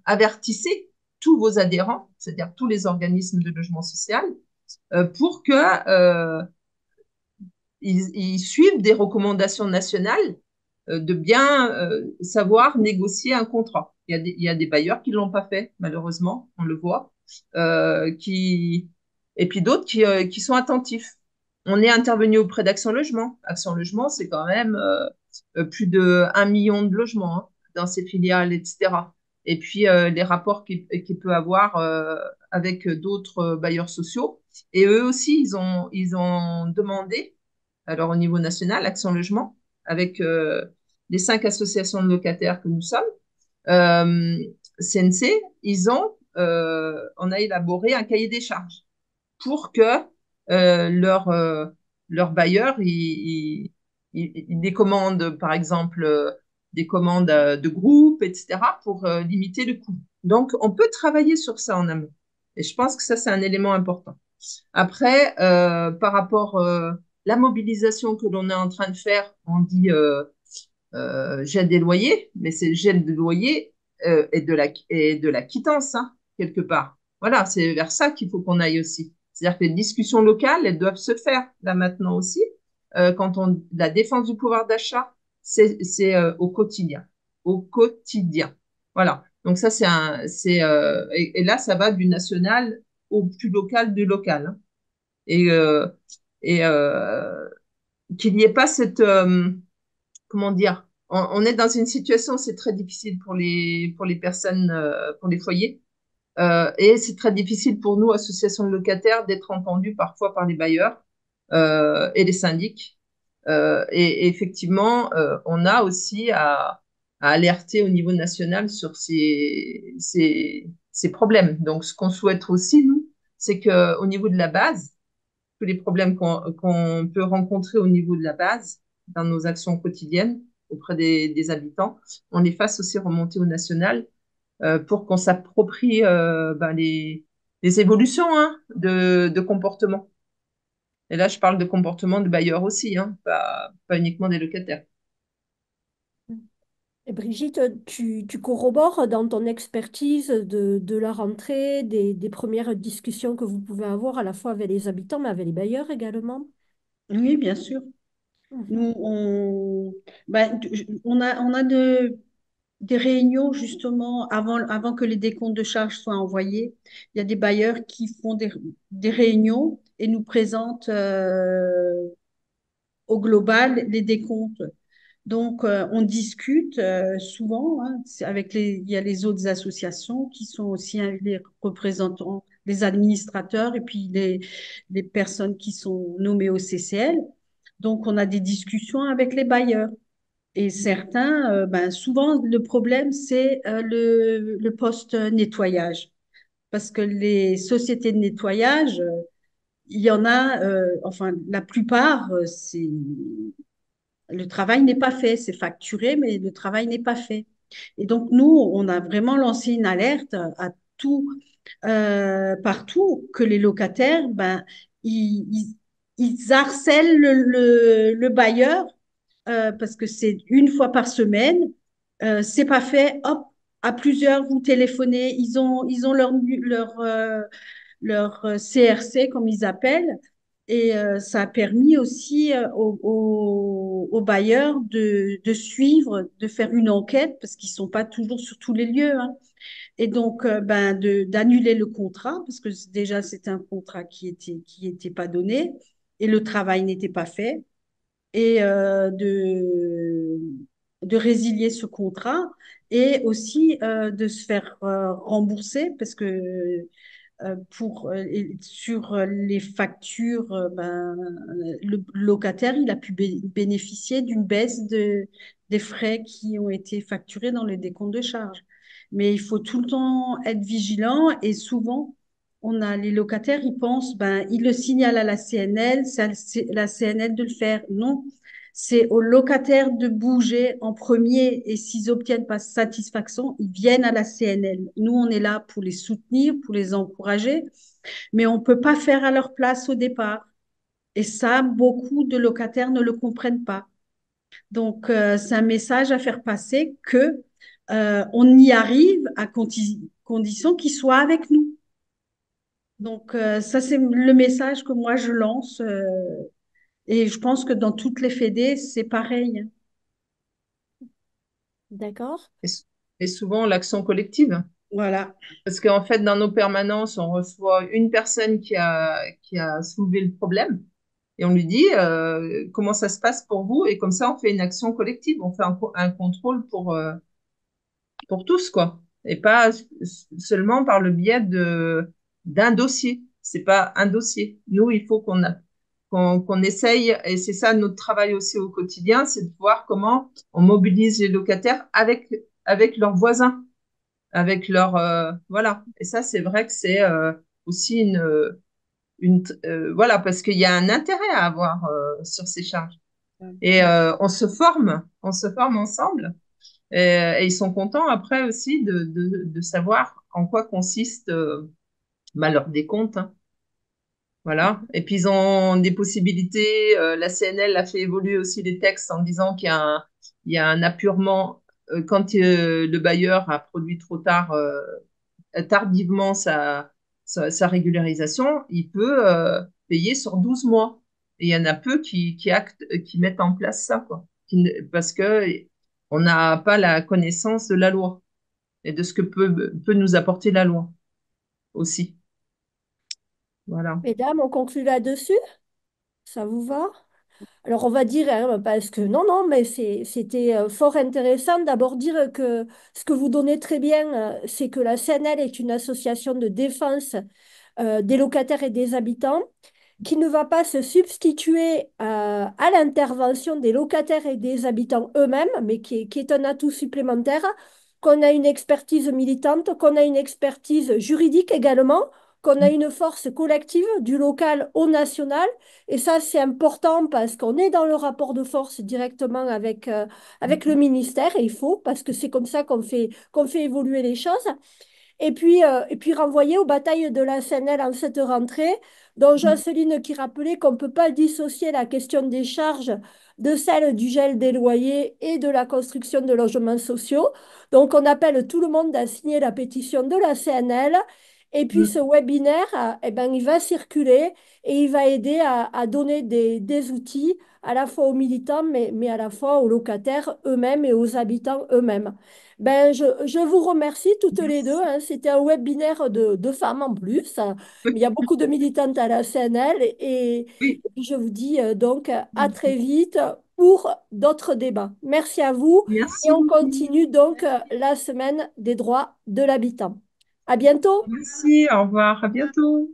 avertissez tous vos adhérents, c'est-à-dire tous les organismes de logement social, pour que ils suivent des recommandations nationales de bien savoir négocier un contrat. Il y a des bailleurs qui l'ont pas fait, malheureusement, on le voit, qui et puis d'autres qui sont attentifs. On est intervenu auprès d'Action Logement. Action Logement, c'est quand même plus de 1 million de logements hein, dans ses filiales, etc. Et puis les rapports qu'il peut avoir avec d'autres bailleurs sociaux. Et eux aussi, ils ont demandé, alors au niveau national, Action Logement, avec les 5 associations de locataires que nous sommes, CNC, on a élaboré un cahier des charges pour que euh, leur, euh, leur bailleur il décommande, par exemple, des commandes de groupe, etc., pour limiter le coût. Donc, on peut travailler sur ça en amont. Et je pense que ça, c'est un élément important. Après, par rapport la mobilisation que l'on est en train de faire, on dit gel des loyers, mais c'est le gel des loyers et de la quittance, hein, quelque part. Voilà, c'est vers ça qu'il faut qu'on aille aussi. C'est-à-dire que les discussions locales, elles doivent se faire là maintenant aussi. La défense du pouvoir d'achat, c'est au quotidien. Au quotidien. Voilà. Donc ça, et là, ça va du national au plus local du local. Hein. Et, euh, et qu'il n'y ait pas comment dire, on est dans une situation, c'est très difficile pour les personnes, pour les foyers, et c'est très difficile pour nous, associations de locataires, d'être entendus parfois par les bailleurs et les syndics. Et effectivement, on a aussi à alerter au niveau national sur ces problèmes. Donc, ce qu'on souhaite aussi, nous, c'est qu'au niveau de la base, tous les problèmes qu'on peut rencontrer au niveau de la base dans nos actions quotidiennes auprès des habitants, on les fasse aussi remonter au national pour qu'on s'approprie ben, les évolutions hein, de comportement. Et là, je parle de comportement de bailleurs aussi, hein, pas uniquement des locataires. Et Brigitte, tu corrobores dans ton expertise de la rentrée, des premières discussions que vous pouvez avoir à la fois avec les habitants, mais avec les bailleurs également. Oui, bien sûr. Mhm. Nous, on a des réunions justement avant que les décomptes de charges soient envoyés. Il y a des bailleurs qui font des réunions et nous présentent au global les décomptes. Donc, on discute souvent hein, il y a les autres associations qui sont aussi hein, les représentants, les administrateurs et puis les personnes qui sont nommées au CCL. Donc, on a des discussions avec les bailleurs. Et certains, ben, souvent, le problème, c'est le post-nettoyage. Parce que les sociétés de nettoyage, il y en a, enfin, la plupart, le travail n'est pas fait. C'est facturé, mais le travail n'est pas fait. Et donc, nous, on a vraiment lancé une alerte à tout, partout, que les locataires, ben, ils harcèlent le bailleur parce que c'est une fois par semaine. C'est pas fait. Hop, à plusieurs, vous téléphonez. Ils ont leur CRC, comme ils appellent. Et ça a permis aussi aux bailleurs de suivre, de faire une enquête, parce qu'ils ne sont pas toujours sur tous les lieux. Hein. Et donc, ben, d'annuler le contrat, parce que déjà, c'était un contrat qui était pas donné et le travail n'était pas fait et de résilier ce contrat et aussi de se faire rembourser parce que sur les factures, ben, le locataire, il a pu bénéficier d'une baisse des frais qui ont été facturés dans les décomptes de charges. Mais il faut tout le temps être vigilant et souvent, on a les locataires, ils pensent, ben, ils le signalent à la CNL, c'est la CNL de le faire. Non, c'est aux locataires de bouger en premier et s'ils obtiennent pas satisfaction, ils viennent à la CNL. Nous, on est là pour les soutenir, pour les encourager, mais on peut pas faire à leur place au départ. Et ça, beaucoup de locataires ne le comprennent pas. Donc, c'est un message à faire passer que on y arrive à condition qu'ils soient avec nous. Donc, ça, c'est le message que moi, je lance. Et je pense que dans toutes les fédés, c'est pareil. D'accord. et, et souvent l'action collective. Voilà. Parce qu'en fait, dans nos permanences, on reçoit une personne qui a soulevé le problème et on lui dit comment ça se passe pour vous. Et comme ça, on fait une action collective, on fait un contrôle pour tous, quoi. Et pas seulement par le biais d'un dossier. C'est pas un dossier. Nous, il faut qu'on essaye, et c'est ça notre travail aussi au quotidien, c'est de voir comment on mobilise les locataires avec leurs voisins, avec voilà. Et ça, c'est vrai que c'est aussi voilà, parce qu'il y a un intérêt à avoir sur ces charges. Et on se forme ensemble. Et ils sont contents après aussi de savoir en quoi consiste leur décompte, hein. Voilà. Et puis ils ont des possibilités. La CNL a fait évoluer aussi les textes en disant il y a un apurement quand le bailleur a produit trop tard, tardivement sa régularisation, il peut payer sur 12 mois. Et il y en a peu qui mettent en place ça, quoi. Parce que on n'a pas la connaissance de la loi et de ce que peut nous apporter la loi aussi. Voilà. Mesdames, on conclut là-dessus? Ça vous va? Alors, on va dire, hein, parce que non, non, mais c'était fort intéressant. D'abord, dire que ce que vous donnez très bien, c'est que la CNL est une association de défense des locataires et des habitants qui ne va pas se substituer à l'intervention des locataires et des habitants eux-mêmes, mais qui est un atout supplémentaire, qu'on a une expertise militante, qu'on a une expertise juridique également, qu'on a une force collective du local au national. Et ça, c'est important parce qu'on est dans le rapport de force directement avec le ministère, et il faut, parce que c'est comme ça qu'on fait évoluer les choses. Et puis renvoyer aux batailles de la CNL en cette rentrée, dont Jocelyne qui rappelait qu'on ne peut pas dissocier la question des charges de celle du gel des loyers et de la construction de logements sociaux. Donc on appelle tout le monde à signer la pétition de la CNL. Et puis ce webinaire, eh ben, il va circuler et il va aider à donner des outils à la fois aux militants, mais à la fois aux locataires eux-mêmes et aux habitants eux-mêmes. Ben, je vous remercie toutes les deux, Merci. hein. C'était un webinaire de femmes en plus, hein. Mais il y a beaucoup de militantes à la CNL Oui, et puis je vous dis donc à très vite pour d'autres débats. Merci à vous et merci on beaucoup. continue donc la semaine des droits de l'habitant. À bientôt. Merci, au revoir, à bientôt.